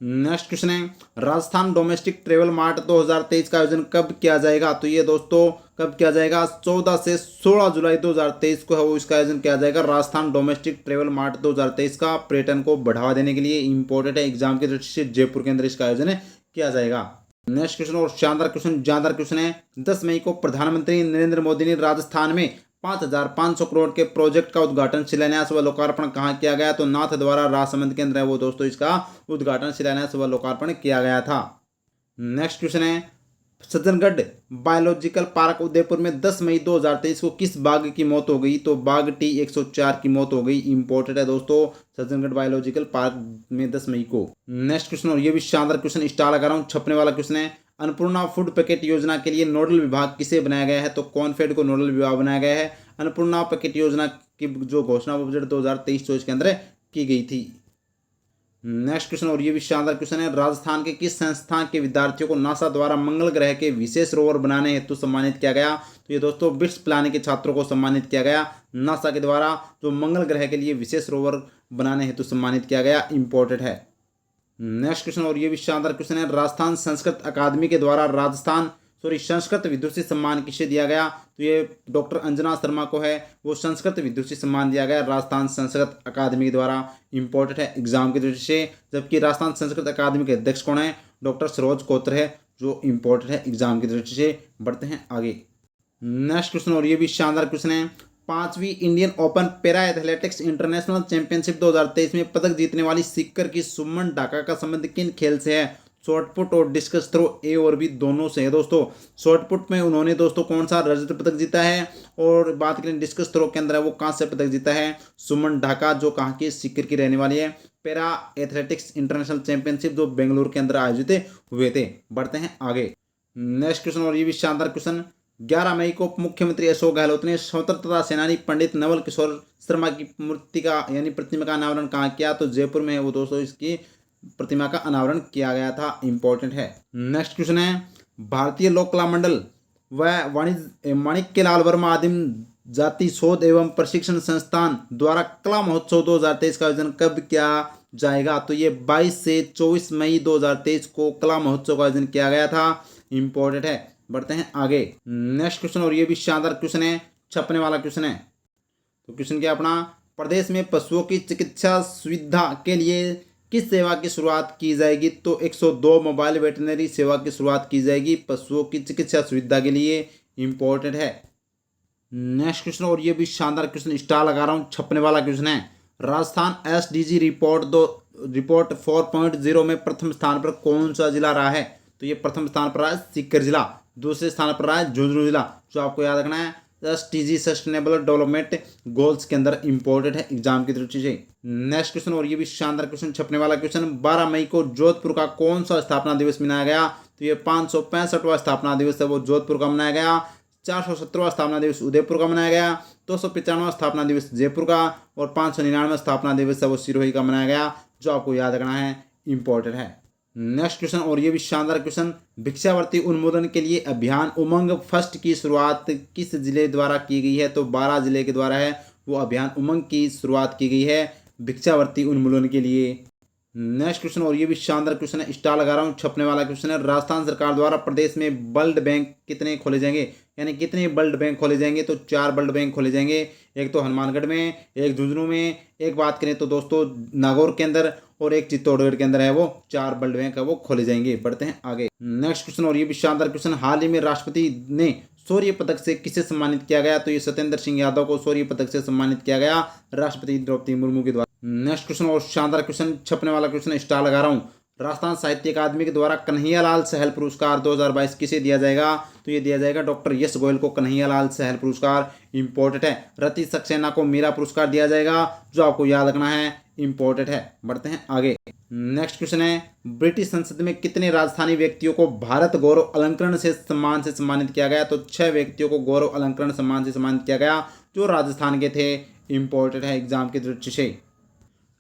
नेक्स्ट क्वेश्चन है, राजस्थान डोमेस्टिक ट्रेवल मार्ट 2023 का आयोजन कब किया जाएगा? तो ये दोस्तों कब किया जाएगा? 14 से 16 जुलाई 2023 को है वो इसका आयोजन किया जाएगा। राजस्थान डोमेस्टिक ट्रेवल मार्ट 2023 का पर्यटन को बढ़ावा देने के लिए। इंपॉर्टेंट है, एग्जाम की दृष्टि से जयपुर के अंदर इसका आयोजन किया जाएगा। नेक्स्ट क्वेश्चन, और शानदार क्वेश्चन, जानदार क्वेश्चन है, 10 मई को प्रधानमंत्री नरेंद्र मोदी ने राजस्थान में 5500 करोड़ के प्रोजेक्ट का उद्घाटन, शिलान्यास व लोकार्पण कहाँ किया गया? तो नाथ द्वारा राजसमंद के अंदर है वो दोस्तों इसका उद्घाटन, शिलान्यास व लोकार्पण किया गया था। नेक्स्ट क्वेश्चन है, सज्जनगढ़ बायोलॉजिकल पार्क उदयपुर में 10 मई 2023 को किस बाघ की मौत हो गई? तो बाघ T104 की मौत हो गई। इंपॉर्टेंट है दोस्तों, सज्जनगढ़ बायोलॉजिकल पार्क में 10 मई को। नेक्स्ट क्वेश्चन, और ये भी शानदार क्वेश्चन, स्टार लगा रहा हूँ, छपने वाला क्वेश्चन है, अन्नपूर्णा फूड पैकेट योजना के लिए नोडल विभाग किसे बनाया गया है? तो कॉनफेड को नोडल विभाग बनाया गया है। अन्नपूर्णा पैकेट योजना की जो घोषणा बजट 2023-24 के अंदर की गई थी। नेक्स्ट क्वेश्चन, और ये भी शानदार क्वेश्चन है, राजस्थान के किस संस्थान के विद्यार्थियों को नासा द्वारा मंगल ग्रह के विशेष रोवर बनाने हेतु सम्मानित किया गया? तो ये दोस्तों बिट्स प्लानिंग के छात्रों को सम्मानित किया गया नासा के द्वारा, जो मंगल ग्रह के लिए विशेष रोवर बनाने हेतु सम्मानित किया गया। इंपॉर्टेंट है। नेक्स्ट क्वेश्चन, और ये भी शानदार क्वेश्चन है, राजस्थान संस्कृत अकादमी के द्वारा संस्कृत विदुषी सम्मान किसे दिया गया? तो ये डॉक्टर अंजना शर्मा को है वो संस्कृत विदुषी सम्मान दिया गया राजस्थान संस्कृत अकादमी के द्वारा। इंपॉर्टेंट है एग्जाम की दृष्टि से। जबकि राजस्थान संस्कृत अकादमी के अध्यक्ष कौन है? डॉक्टर सरोज कोत्र है, जो इंपॉर्टेंट है एग्जाम की दृष्टि से। बढ़ते हैं आगे। नेक्स्ट क्वेश्चन, और ये भी शानदार क्वेश्चन है, 5वीं Indian open para athletics international championship 2023 में पदक जीतने वाली सीकर की सुमन ढाका का संबंध किन खेल से है? शॉर्टपुट और डिस्कस थ्रो, ए और बी दोनों से है दोस्तों। शॉर्टपुट में उन्होंने दोस्तों कौन सा रजत पदक जीता है, और बात करें डिस्कस थ्रो के अंदर है वो कांस्य पदक जीता है सुमन ढाका, जो कहाँ की सीकर की रहने वाली है। पैरा एथलेटिक्स इंटरनेशनल चैंपियनशिप जो बेंगलुरु के अंदर आयोजित हुए थे। बढ़ते हैं आगे। नेक्स्ट क्वेश्चन, और ये भी शानदार क्वेश्चन। 11 मई को मुख्यमंत्री अशोक गहलोत ने स्वतंत्रता सेनानी पंडित नवल किशोर शर्मा की मूर्ति का यानी प्रतिमा का अनावरण कहाँ किया? तो जयपुर में है वो दोस्तों, इसकी प्रतिमा का अनावरण किया गया था। इंपॉर्टेंट है। नेक्स्ट क्वेश्चन है, भारतीय लोक कला मंडल व वाणिज्य माणिक्य लाल वर्मा आदिम जाति शोध एवं प्रशिक्षण संस्थान द्वारा कला महोत्सव 2023 का आयोजन कब किया जाएगा? तो ये 22 से 24 मई 2023 को कला महोत्सव का आयोजन किया गया था। इंपॉर्टेंट है। बढ़ते हैं आगे। नेक्स्ट क्वेश्चन, और ये भी शानदार क्वेश्चन है, छपने वाला क्वेश्चन है। तो क्वेश्चन क्या अपना, प्रदेश में पशुओं की चिकित्सा सुविधा के लिए किस सेवा की शुरुआत की जाएगी? तो 102 मोबाइल वेटनरी सेवा की शुरुआत की जाएगी पशुओं की चिकित्सा सुविधा के लिए। इंपॉर्टेंट है। नेक्स्ट क्वेश्चन, और ये भी शानदार क्वेश्चन, स्टार लगा रहा हूँ, छपने वाला क्वेश्चन है। राजस्थान एसडीजी रिपोर्ट 4.0 में प्रथम स्थान पर कौन सा जिला रहा है? तो ये प्रथम स्थान पर रहा है सीकर जिला, दूसरे स्थान पर रहा है झुंझुनू जिला। जो आपको याद रखना है एसडीजी सस्टेनेबल डेवलपमेंट गोल्स के अंदर। इंपॉर्टेंट है एग्जाम की दृष्टि से। नेक्स्ट क्वेश्चन, और ये भी शानदार क्वेश्चन, छपने वाला क्वेश्चन। 12 मई को जोधपुर का कौन सा स्थापना दिवस मनाया गया? तो ये 565वां स्थापना दिवस है वो जोधपुर का मनाया गया। 417वां स्थापना दिवस उदयपुर का मनाया गया। 295वां स्थापना दिवस जयपुर का, और 599वां स्थापना दिवस है वो सिरोही का मनाया गया। जो आपको याद रखना है। इंपॉर्टेंट है। नेक्स्ट क्वेश्चन, और ये भी शानदार क्वेश्चन, भिक्षावृत्ति उन्मूलन के लिए अभियान उमंग फर्स्ट की शुरुआत किस जिले द्वारा की गई है? तो 12 जिले के द्वारा है वो अभियान उमंग की शुरुआत की गई है भिक्षावृत्ति उन्मूलन के लिए। नेक्स्ट क्वेश्चन, और ये भी शानदार क्वेश्चन है, स्टार लगा रहा हूँ, छपने वाला क्वेश्चन है। राजस्थान सरकार द्वारा प्रदेश में ब्लड बैंक कितने खोले जाएंगे? यानी कितने ब्लड बैंक खोले जाएंगे? तो 4 ब्लड बैंक खोले जाएंगे। एक तो हनुमानगढ़ में, एक झुंझुनू में, एक बात करें तो दोस्तों नागौर के अंदर, और एक चित्तौड़गढ़ के अंदर है वो 4 ब्लड बैंक है वो खोले जाएंगे। बढ़ते हैं आगे। नेक्स्ट क्वेश्चन, और ये भी शानदार क्वेश्चन, हाल ही में राष्ट्रपति ने शौर्य पदक से किसे सम्मानित किया गया? तो ये सत्येंद्र सिंह यादव को शौर्य पदक से सम्मानित किया गया राष्ट्रपति द्रौपदी मुर्मू के द्वारा। नेक्स्ट क्वेश्चन, और शानदार क्वेश्चन, छपने वाला क्वेश्चन, स्टार लगा रहा हूँ। राजस्थान साहित्य अकादमी के द्वारा कन्हैयालाल सहल पुरस्कार 2022 किसे दिया जाएगा? तो ये दिया जाएगा डॉक्टर यश गोयल को कन्हैयालाल सहल पुरस्कार। इंपॉर्टेंट है। रति सक्सेना को मीरा पुरस्कार दिया जाएगा। जो आपको याद रखना है। इंपॉर्टेंट है। बढ़ते हैं आगे। नेक्स्ट क्वेश्चन है, ब्रिटिश संसद में कितने राजस्थानी व्यक्तियों को भारत गौरव अलंकरण से सम्मानित किया गया? तो 6 व्यक्तियों को गौरव अलंकरण सम्मान से सम्मानित किया गया जो राजस्थान के थे। इंपॉर्टेंट है एग्जाम की दृष्टि से।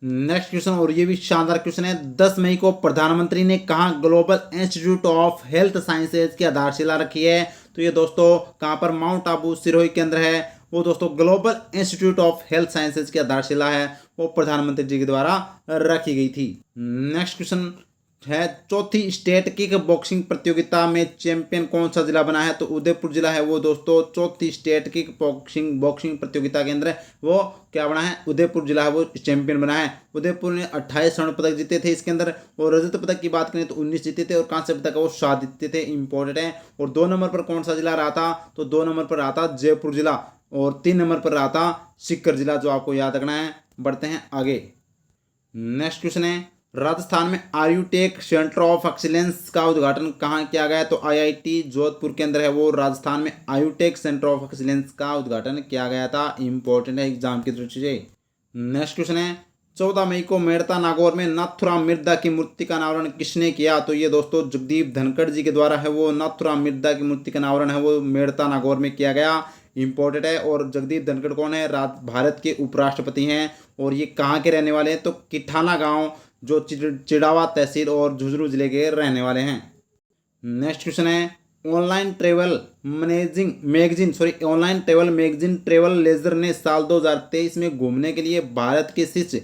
नेक्स्ट क्वेश्चन, और ये भी शानदार क्वेश्चन है, 10 मई को प्रधानमंत्री ने कहाँ global institute of health sciences की आधारशिला रखी है? तो ये दोस्तों कहाँ पर? माउंट आबू सिरोही के अंदर है वो दोस्तों। Global institute of health sciences की आधारशिला है वो प्रधानमंत्री जी के द्वारा रखी गई थी। नेक्स्ट क्वेश्चन है, चौथी स्टेट किक बॉक्सिंग प्रतियोगिता में चैंपियन कौन सा जिला बना है? तो उदयपुर जिला है वो दोस्तों। चौथी स्टेट किक बॉक्सिंग प्रतियोगिता के अंदर वो क्या बना है? उदयपुर जिला है वो चैंपियन बना है। उदयपुर ने 28 स्वर्ण पदक जीते थे इसके अंदर, और रजत पदक की बात करें तो 19 जीते थे, और कांस्य पदक वो 7 जीते थे। इंपॉर्टेंट है। और 2 नंबर पर कौन सा जिला रहा था? तो 2 नंबर पर रहा था जयपुर जिला, और 3 नंबर पर रहा था सीकर जिला। जो आपको याद रखना है। बढ़ते हैं आगे। नेक्स्ट क्वेश्चन है, राजस्थान में आयुटेक सेंटर ऑफ एक्सीलेंस का उद्घाटन कहाँ किया गया? तो आईआईटी जोधपुर के अंदर है वो। राजस्थान में आयुटेक सेंटर ऑफ एक्सीलेंस का उद्घाटन किया गया था। इंपॉर्टेंट है एग्जाम की दृष्टि से। नेक्स्ट क्वेश्चन है, 14 मई को मेड़ता नागौर में नाथुराम मिर्दा की मूर्ति का अनावरण किसने किया? तो ये दोस्तों जगदीप धनखड़ जी के द्वारा है वो नाथुराम मिर्दा की मूर्ति का अनावरण है वो मेड़ता नागौर में किया गया। इंपॉर्टेंट है। और जगदीप धनखड़ कौन है? भारत के उपराष्ट्रपति हैं, और ये कहाँ के रहने वाले हैं? तो किठाना गांव जो चिड़ावा तहसील और झुंझुनू जिले के रहने वाले हैं। नेक्स्ट क्वेश्चन है, online travel magazine travel leisure ने साल 2023 में घूमने के लिए भारत के शीर्ष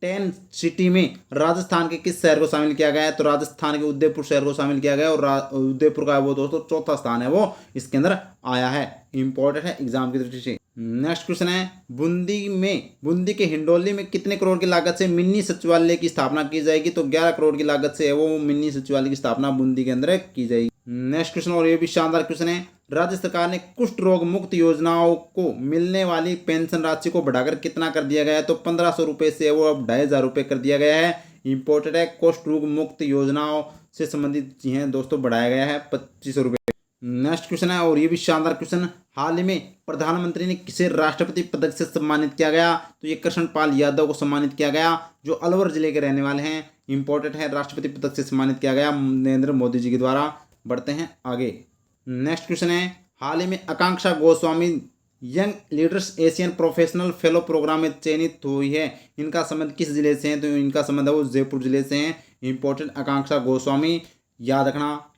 10 सिटी में राजस्थान के किस शहर को शामिल किया गया है? तो राजस्थान के उदयपुर शहर को शामिल किया गया है, और उदयपुर का वो दोस्तों 4था स्थान है वो इसके अंदर आया है। इंपॉर्टेंट है एग्जाम की दृष्टि से। नेक्स्ट क्वेश्चन है, बूंदी के हिंडोली में कितने करोड़ की लागत से मिनी सचिवालय की स्थापना की जाएगी? तो 11 करोड़ की लागत से है वो मिनी सचिवालय की स्थापना बूंदी के अंदर की जाएगी। नेक्स्ट क्वेश्चन, और ये भी शानदार क्वेश्चन है, राज्य सरकार ने कुष्ठ रोग मुक्त योजनाओं को मिलने वाली पेंशन राशि को बढ़ाकर कितना कर दिया गया है? तो 1500 रुपये से वो अब 2500 रुपये कर दिया गया है। इंपॉर्टेंट है। कुष्ठ रोग मुक्त योजनाओं से संबंधित हैं दोस्तों बढ़ाया गया है 2500 रुपये। नेक्स्ट क्वेश्चन है और ये भी शानदार क्वेश्चन, हाल ही में प्रधानमंत्री ने किसे राष्ट्रपति पदक से सम्मानित किया गया? तो ये कृष्णपाल यादव को सम्मानित किया गया, जो अलवर जिले के रहने वाले हैं। इंपॉर्टेंट है, राष्ट्रपति पदक से सम्मानित किया गया नरेंद्र मोदी जी के द्वारा। बढ़ते हैं आगे। नेक्स्ट क्वेश्चन है, हाल ही में Akanksha Goswami young leaders Asian professional fellow programme में चयनित हुई है। इनका संबंध किस जिले से है? तो इनका संबंध है वो जयपुर जिले से हैं। इंपॉर्टेंट, आकांक्षा गोस्वामी, याद रखना।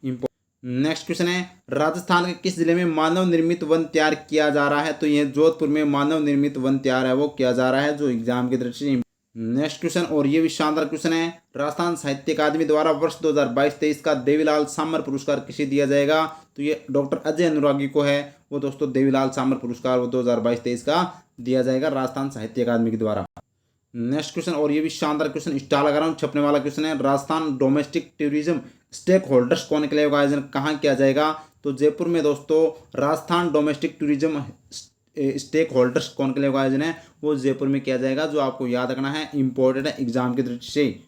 नेक्स्ट क्वेश्चन है, राजस्थान के किस जिले में मानव निर्मित वन तैयार किया जा रहा है? तो यह जोधपुर में मानव निर्मित वन तैयार है वो किया जा रहा है, जो एग्जाम की दृष्टि से। नेक्स्ट क्वेश्चन और ये भी शानदार क्वेश्चन है, राजस्थान साहित्य अकादमी द्वारा वर्ष 2022-23 का देवीलाल सामर पुरस्कार किसे दिया जाएगा? तो ये डॉक्टर अजय अनुरागी को है वो दोस्तों देवीलाल सामर पुरस्कार वो 2022-23 का दिया जाएगा राजस्थान साहित्य अकादमी के द्वारा। नेक्स्ट क्वेश्चन और ये भी शानदार क्वेश्चन, स्टार लगा रहा हूँ, छपने वाला क्वेश्चन है, Rajasthan domestic tourism stakeholders conclave का आयोजन कहाँ किया जाएगा? तो जयपुर में दोस्तों Rajasthan domestic tourism stakeholders conclave का आयोजन है वो जयपुर में किया जाएगा, जो आपको याद रखना है, इंपॉर्टेंट है एग्जाम की दृष्टि से।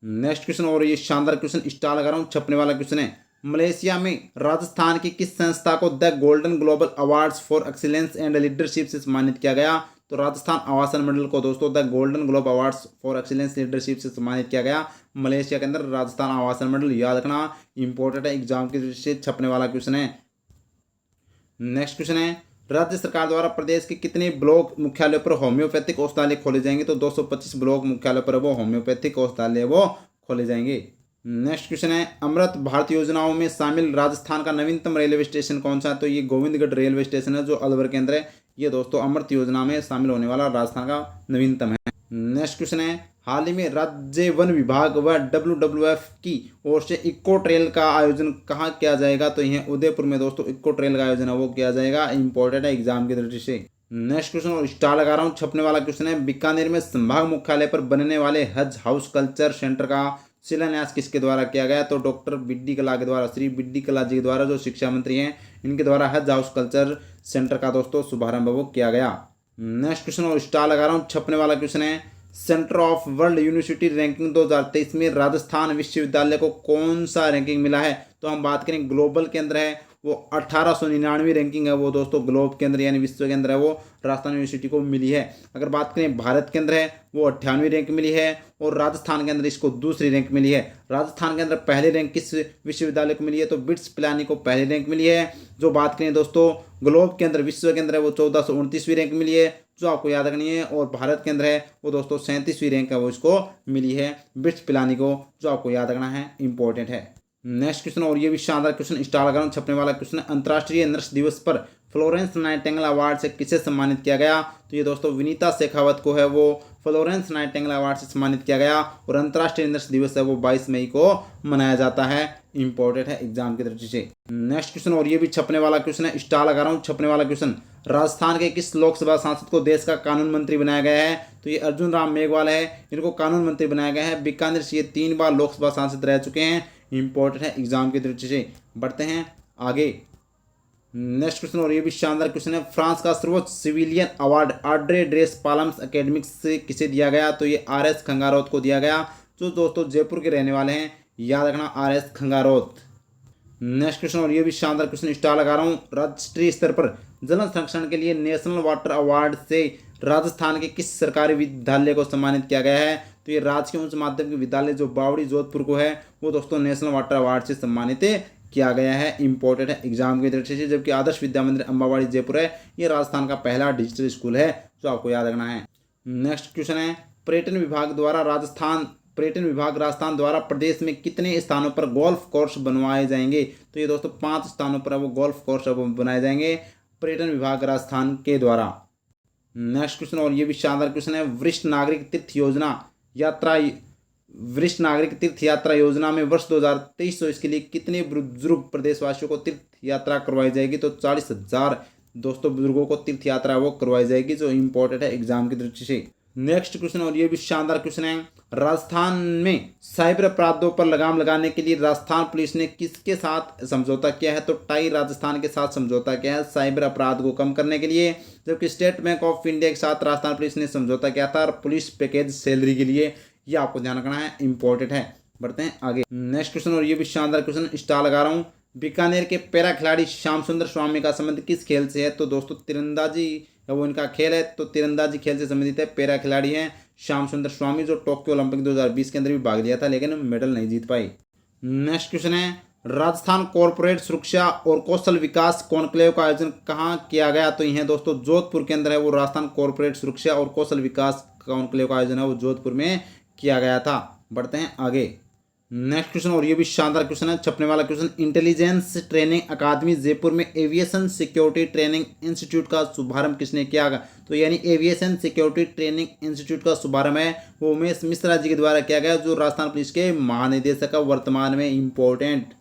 नेक्स्ट क्वेश्चन और ये शानदार क्वेश्चन, स्टार लगा रहा हूँ, छपने वाला क्वेश्चन है, मलेशिया में राजस्थान की किस संस्था को the golden global awards for excellence and leadership से सम्मानित किया गया? तो राजस्थान आवासन मंडल को दोस्तों the golden globe awards for excellence leadership से सम्मानित किया गया मलेशिया के अंदर, राजस्थान आवासन मंडल, याद रखना, इंपॉर्टेंट है एग्जाम की दृष्टि से, छपने वाला क्वेश्चन है। नेक्स्ट क्वेश्चन है, राज्य सरकार द्वारा प्रदेश के कितने ब्लॉक मुख्यालय पर होम्योपैथिक औषधालय खोले जाएंगे? तो 225 ब्लॉक मुख्यालय पर वो होम्योपैथिक औषधालय वो खोले जाएंगे। नेक्स्ट क्वेश्चन है, अमृत भारत योजनाओं में शामिल राजस्थान का नवीनतम रेलवे स्टेशन कौन सा है? तो ये गोविंदगढ़ रेलवे स्टेशन है जो अलवर के अंदर है। ये दोस्तों अमृत योजना में शामिल होने वाला राजस्थान का नवीनतम है। नेक्स्ट क्वेश्चन है, हाल ही में राज्य वन विभाग व WWF की ओर से इको ट्रेल का आयोजन कहाँ किया जाएगा? तो यह उदयपुर में दोस्तों इको ट्रेल का आयोजन है वो किया जाएगा, इंपॉर्टेंट है एग्जाम की दृष्टि से। नेक्स्ट क्वेश्चन और स्टार लगा रहा हूँ, छपने वाला क्वेश्चन है, बीकानेर में संभाग मुख्यालय पर बनने वाले हज हाउस कल्चर सेंटर का शिलान्यास किसके द्वारा किया गया? तो डॉक्टर बिड्डी कला के द्वारा, श्री बिड्डी कला जी के द्वारा, जो शिक्षा मंत्री हैं, इनके द्वारा हज हाउस कल्चर सेंटर का दोस्तों शुभारंभ वो किया गया। नेक्स्ट क्वेश्चन और स्टार लगा रहा हूँ, छपने वाला क्वेश्चन है, centre of world university ranking 2023 में राजस्थान विश्वविद्यालय को कौन सा रैंकिंग मिला है? तो हम बात करें ग्लोबल के अंदर है वो 1899 रैंकिंग है वो दोस्तों ग्लोब के अंदर यानी विश्व के अंदर है वो राजस्थान यूनिवर्सिटी को मिली है। अगर बात करें भारत के अंदर है वो 98वीं रैंक मिली है और राजस्थान के अंदर इसको दूसरी रैंक मिली है। राजस्थान के अंदर पहली रैंक किस विश्वविद्यालय को मिली है? तो बिट्स पिलानी को पहली रैंक मिली है। जो बात करें दोस्तों ग्लोब के अंदर विश्व के अंदर है वो 1429वीं रैंक मिली है जो आपको याद रखनी है, और भारत के अंदर है वो दोस्तों 37वीं रैंक है वो इसको मिली है बिट्स पिलानी को, जो आपको याद रखना है, इंपॉर्टेंट है। नेक्स्ट क्वेश्चन और ये भी शानदार क्वेश्चन, स्टार लगाना, छपने वाला क्वेश्चन है, अंतर्राष्ट्रीय नर्स दिवस पर फ्लोरेंस नाइटिंगेल अवार्ड से किसे सम्मानित किया गया? तो ये दोस्तों विनीता शेखावत को है वो फ्लोरेंस नाइटिंगेल अवार्ड से सम्मानित किया गया और अंतर्राष्ट्रीय नर्स दिवस है वो 22 मई को मनाया जाता है, इंपॉर्टेंट है एग्जाम की दृष्टि से। नेक्स्ट क्वेश्चन और ये भी छपने वाला क्वेश्चन है, स्टार लगा रहा हूँ, छपने वाला क्वेश्चन, राजस्थान के किस लोकसभा सांसद को देश का कानून मंत्री बनाया गया है? तो ये अर्जुन राम मेघवाल है, इनको कानून मंत्री बनाया गया है। बीकानेर से ये 3 बार लोकसभा सांसद रह चुके हैं, इंपॉर्टेंट है एग्जाम की दृष्टि से। बढ़ते हैं आगे। नेक्स्ट क्वेश्चन और ये भी शानदार क्वेश्चन है, फ्रांस का सर्वोच्च civilian award Ordre des Palmes Academiques से किसे दिया गया? तो ये RS खंगारोत को दिया गया, जो दोस्तों जयपुर के रहने वाले हैं, याद रखना RS खंगारोत। नेक्स्ट क्वेश्चन और ये भी शानदार क्वेश्चन, स्टार लगा रहा हूँ, राष्ट्रीय स्तर पर जल संरक्षण के लिए नेशनल वाटर अवार्ड से राजस्थान के किस सरकारी विद्यालय को सम्मानित किया गया है? तो ये राजकीय उच्च माध्यमिक विद्यालय जो बावड़ी जोधपुर को है वो दोस्तों नेशनल वाटर अवार्ड से सम्मानित किया गया है, इंपॉर्टेंट है एग्जाम की दृष्टि से। जबकि आदर्श विद्या मंदिर अम्बावाड़ी जयपुर है ये राजस्थान का पहला डिजिटल स्कूल है, जो आपको याद रखना है। नेक्स्ट क्वेश्चन है, पर्यटन विभाग राजस्थान द्वारा प्रदेश में कितने स्थानों पर गोल्फ कोर्स बनवाए जाएंगे? तो ये दोस्तों 5 स्थानों पर वो गोल्फ कोर्स बनाए जाएंगे पर्यटन विभाग राजस्थान के द्वारा। नेक्स्ट क्वेश्चन और ये भी शानदार क्वेश्चन है, वरिष्ठ नागरिक तीर्थ यात्रा योजना में वर्ष 2023 के लिए कितने बुजुर्ग प्रदेशवासियों को तीर्थ यात्रा करवाई जाएगी? तो 40,000 दोस्तों बुजुर्गों को तीर्थ यात्रा वो करवाई जाएगी, जो इंपॉर्टेंट है एग्जाम की दृष्टि से। नेक्स्ट क्वेश्चन और ये भी शानदार क्वेश्चन है, राजस्थान में साइबर अपराधों पर लगाम लगाने के लिए राजस्थान पुलिस ने किसके साथ समझौता किया है? तो टाई राजस्थान के साथ समझौता किया है साइबर अपराध को कम करने के लिए। जबकि स्टेट बैंक ऑफ इंडिया के साथ राजस्थान पुलिस ने समझौता किया था पुलिस पैकेज सैलरी के लिए, ये आपको ध्यान रखना है, इंपॉर्टेंट है। बढ़ते हैं आगे। नेक्स्ट क्वेश्चन और ये भी शानदार क्वेश्चन, स्टार लगा रहा हूँ, बीकानेर के पैरा खिलाड़ी श्याम सुंदर स्वामी का संबंध किस खेल से है? तो दोस्तों तीरंदाजी वो इनका खेल है, तो तीरंदाजी खेल से संबंधित है। पैरा खिलाड़ी हैं श्याम सुंदर स्वामी, जो टोक्यो ओलंपिक 2020 के अंदर भी भाग लिया था लेकिन मेडल नहीं जीत पाई। नेक्स्ट क्वेश्चन है, राजस्थान कॉरपोरेट सुरक्षा और कौशल विकास कॉन्क्लेव का आयोजन कहाँ किया गया? तो यह दोस्तों जोधपुर के अंदर है। वो राजस्थान कॉरपोरेट सुरक्षा और कौशल विकास कॉन्क्लेव का आयोजन है वो जोधपुर में किया गया था। बढ़ते हैं आगे। नेक्स्ट क्वेश्चन, और ये भी शानदार क्वेश्चन है, छपने वाला क्वेश्चन। इंटेलिजेंस ट्रेनिंग अकादमी जयपुर में एविएशन सिक्योरिटी ट्रेनिंग इंस्टीट्यूट का शुभारंभ किसने किया? तो यानी एविएशन सिक्योरिटी ट्रेनिंग इंस्टीट्यूट का शुभारंभ है वो उमेश मिश्रा जी के द्वारा किया गया, जो राजस्थान पुलिस के महानिदेशक है वर्तमान में। इंपॉर्टेंट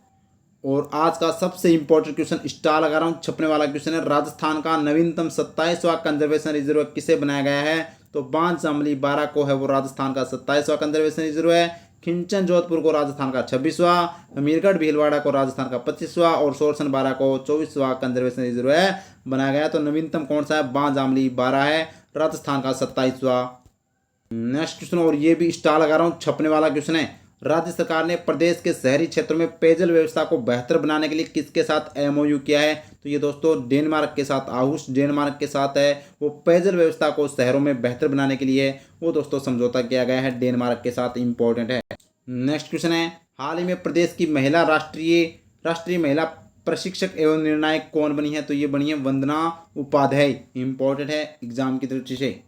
और आज का सबसे इंपॉर्टेंट क्वेश्चन स्टार लगा रहा हूँ, छपने वाला क्वेश्चन है, राजस्थान का नवीनतम 27वां कंजर्वेशन रिजर्व किसे बनाया गया है? तो बांध शामली 12 को है वो राजस्थान का 27वां कंजर्वेशन रिजर्व है। खिंचन जोधपुर को राजस्थान का 26वां, मीरगढ़ भीलवाड़ा को राजस्थान का 25वां और सोरसन 12 को 24वां कंजर्वेशन रिजर्व है बनाया गया। तो नवीनतम कौन सा है? बांध शामली 12 है, राजस्थान का 27वां। नेक्स्ट क्वेश्चन, और ये भी स्टार लगा रहा हूँ, छपने वाला क्वेश्चन है, राज्य सरकार ने प्रदेश के शहरी क्षेत्रों में पेयजल व्यवस्था को बेहतर बनाने के लिए किसके साथ एमओयू किया है? तो ये दोस्तों डेनमार्क के साथ, आहुष डेनमार्क के साथ है। वो पेयजल व्यवस्था को शहरों में बेहतर बनाने के लिए वो दोस्तों समझौता किया गया है डेनमार्क के साथ। इंपॉर्टेंट है। नेक्स्ट क्वेश्चन है, हाल ही में प्रदेश की महिला राष्ट्रीय महिला प्रशिक्षक एवं निर्णायक कौन बनी है? तो ये बनी है वंदना उपाध्याय। इंपॉर्टेंट है एग्जाम की दृष्टि से।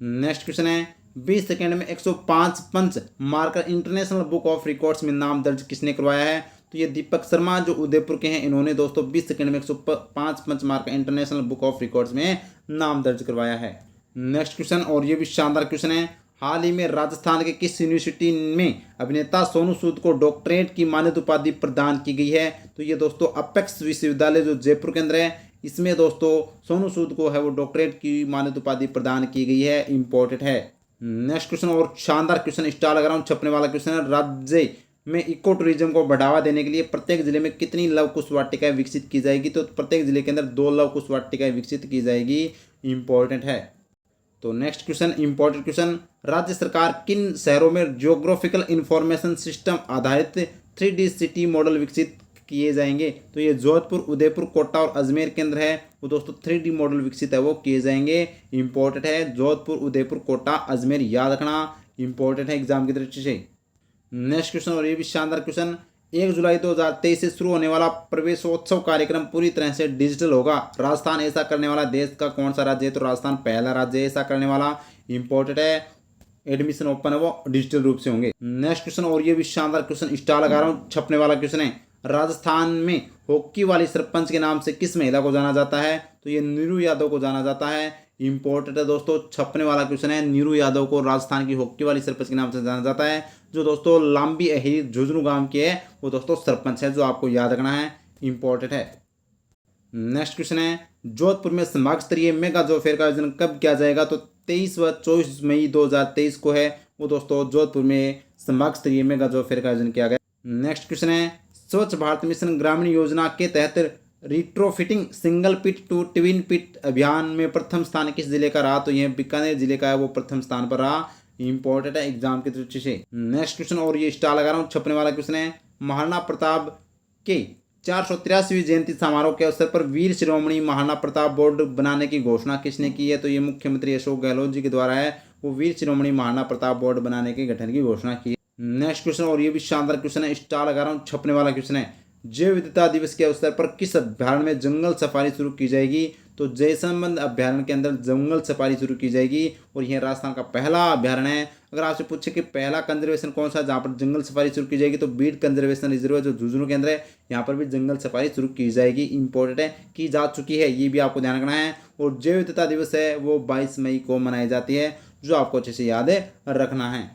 नेक्स्ट क्वेश्चन है, 20 सेकेंड में 105 पंच मारकर इंटरनेशनल बुक ऑफ रिकॉर्ड्स में नाम दर्ज किसने करवाया है? तो ये दीपक शर्मा जो उदयपुर के हैं, इन्होंने दोस्तों 20 सेकेंड में 105 पंच मारकर इंटरनेशनल बुक ऑफ रिकॉर्ड्स में नाम दर्ज करवाया है। नेक्स्ट क्वेश्चन, और ये भी शानदार क्वेश्चन है, हाल ही में राजस्थान के किस यूनिवर्सिटी में अभिनेता सोनू सूद को डॉक्टरेट की मान्यता उपाधि प्रदान की गई है? तो ये दोस्तों अपेक्स विश्वविद्यालय जो जयपुर के अंदर है, इसमें दोस्तों सोनू सूद को है वो डॉक्टरेट की मान्यता उपाधि प्रदान की गई है। इंपॉर्टेंट है। नेक्स्ट क्वेश्चन, और शानदार क्वेश्चन स्टार लगा रहा हूँ, छपने वाला क्वेश्चन है, राज्य में इको टूरिज्म को बढ़ावा देने के लिए प्रत्येक जिले में कितनी लव कुश वाटिकाएं विकसित की जाएगी? तो प्रत्येक जिले के अंदर 2 लव कुश वाटिकाएं विकसित की जाएगी। इंपॉर्टेंट है। तो नेक्स्ट क्वेश्चन, इंपॉर्टेंट क्वेश्चन, राज्य सरकार किन शहरों में जियोग्राफिकल इंफॉर्मेशन सिस्टम आधारित 3D सिटी मॉडल विकसित किए जाएंगे? तो ये जोधपुर, उदयपुर, कोटा और अजमेर के अंदर है वो दोस्तों 3D मॉडल विकसित है वो किए जाएंगे। इंपॉर्टेंट है। जोधपुर, उदयपुर, कोटा, अजमेर याद रखना। इंपॉर्टेंट है एग्जाम की दृष्टि से। नेक्स्ट क्वेश्चन, और ये भी शानदार क्वेश्चन, 1 जुलाई 2023 से शुरू होने वाला प्रवेशोत्सव कार्यक्रम पूरी तरह से डिजिटल होगा। राजस्थान ऐसा करने वाला देश का कौन सा राज्य है? तो राजस्थान पहला राज्य है ऐसा करने वाला। इंपॉर्टेंट है। एडमिशन ओपन है वो डिजिटल रूप से होंगे। नेक्स्ट क्वेश्चन, और ये भी शानदार क्वेश्चन स्टार लगा रहा हूँ, छपने वाला क्वेश्चन है, राजस्थान में हॉकी वाली सरपंच के नाम से किस महिला को जाना जाता है? तो ये नीरू यादव को जाना जाता है। इंपॉर्टेंट है दोस्तों, छपने वाला क्वेश्चन है, नीरू यादव को राजस्थान की हॉकी वाली सरपंच के नाम से जाना जाता है, जो दोस्तों लांबी अहिर झुंझुनू गांव के है वो दोस्तों सरपंच है, जो आपको याद रखना है। इंपॉर्टेंट है। नेक्स्ट क्वेश्चन है, जोधपुर में संभाग स्तरीय मेगा जॉब फेयर का आयोजन कब किया जाएगा? तो 23 व 24 मई 2023 को है वो दोस्तों जोधपुर में संभाग स्तरीय मेगा जॉब फेयर का आयोजन किया गया। नेक्स्ट क्वेश्चन है, स्वच्छ भारत मिशन ग्रामीण योजना के तहत retrofitting single pit to twin pit अभियान में प्रथम स्थान किस जिले का रहा? तो यह बीकानेर जिले का है वो प्रथम स्थान पर रहा। इंपॉर्टेंट है एग्जाम की दृष्टि से। नेक्स्ट क्वेश्चन, और ये स्टार लगा रहा हूँ, छपने वाला क्वेश्चन है, महाराणा प्रताप के 483वीं जयंती समारोह के अवसर पर वीर शिरोमणि महाराणा प्रताप बोर्ड बनाने की घोषणा किसने की है? तो ये मुख्यमंत्री अशोक गहलोत जी के द्वारा है वो वीर शिरोमणि महाराणा प्रताप बोर्ड बनाने के गठन की घोषणा की है। नेक्स्ट क्वेश्चन, और ये भी शानदार क्वेश्चन है स्टार लगा रहा हूँ, छपने वाला क्वेश्चन है, जैव विविधता दिवस के अवसर पर किस अभ्यारण्य में जंगल सफारी शुरू की जाएगी? तो जयसंबंध अभ्यारण्य के अंदर जंगल सफारी शुरू की जाएगी और यह राजस्थान का पहला अभ्यारण्य है। अगर आपसे पूछे कि पहला कंजर्वेशन कौन सा है जहाँ पर जंगल सफारी शुरू की जाएगी, तो बीड कंजर्वेशन रिजर्व है जो झुंझुनू के अंदर है, यहाँ पर भी जंगल सफारी शुरू की जाएगी। इंपॉर्टेंट है, की जा चुकी है, ये भी आपको ध्यान रखना है। और जैव विविधता दिवस है वो 22 मई को मनाई जाती है, जो आपको अच्छे से याद रखना है।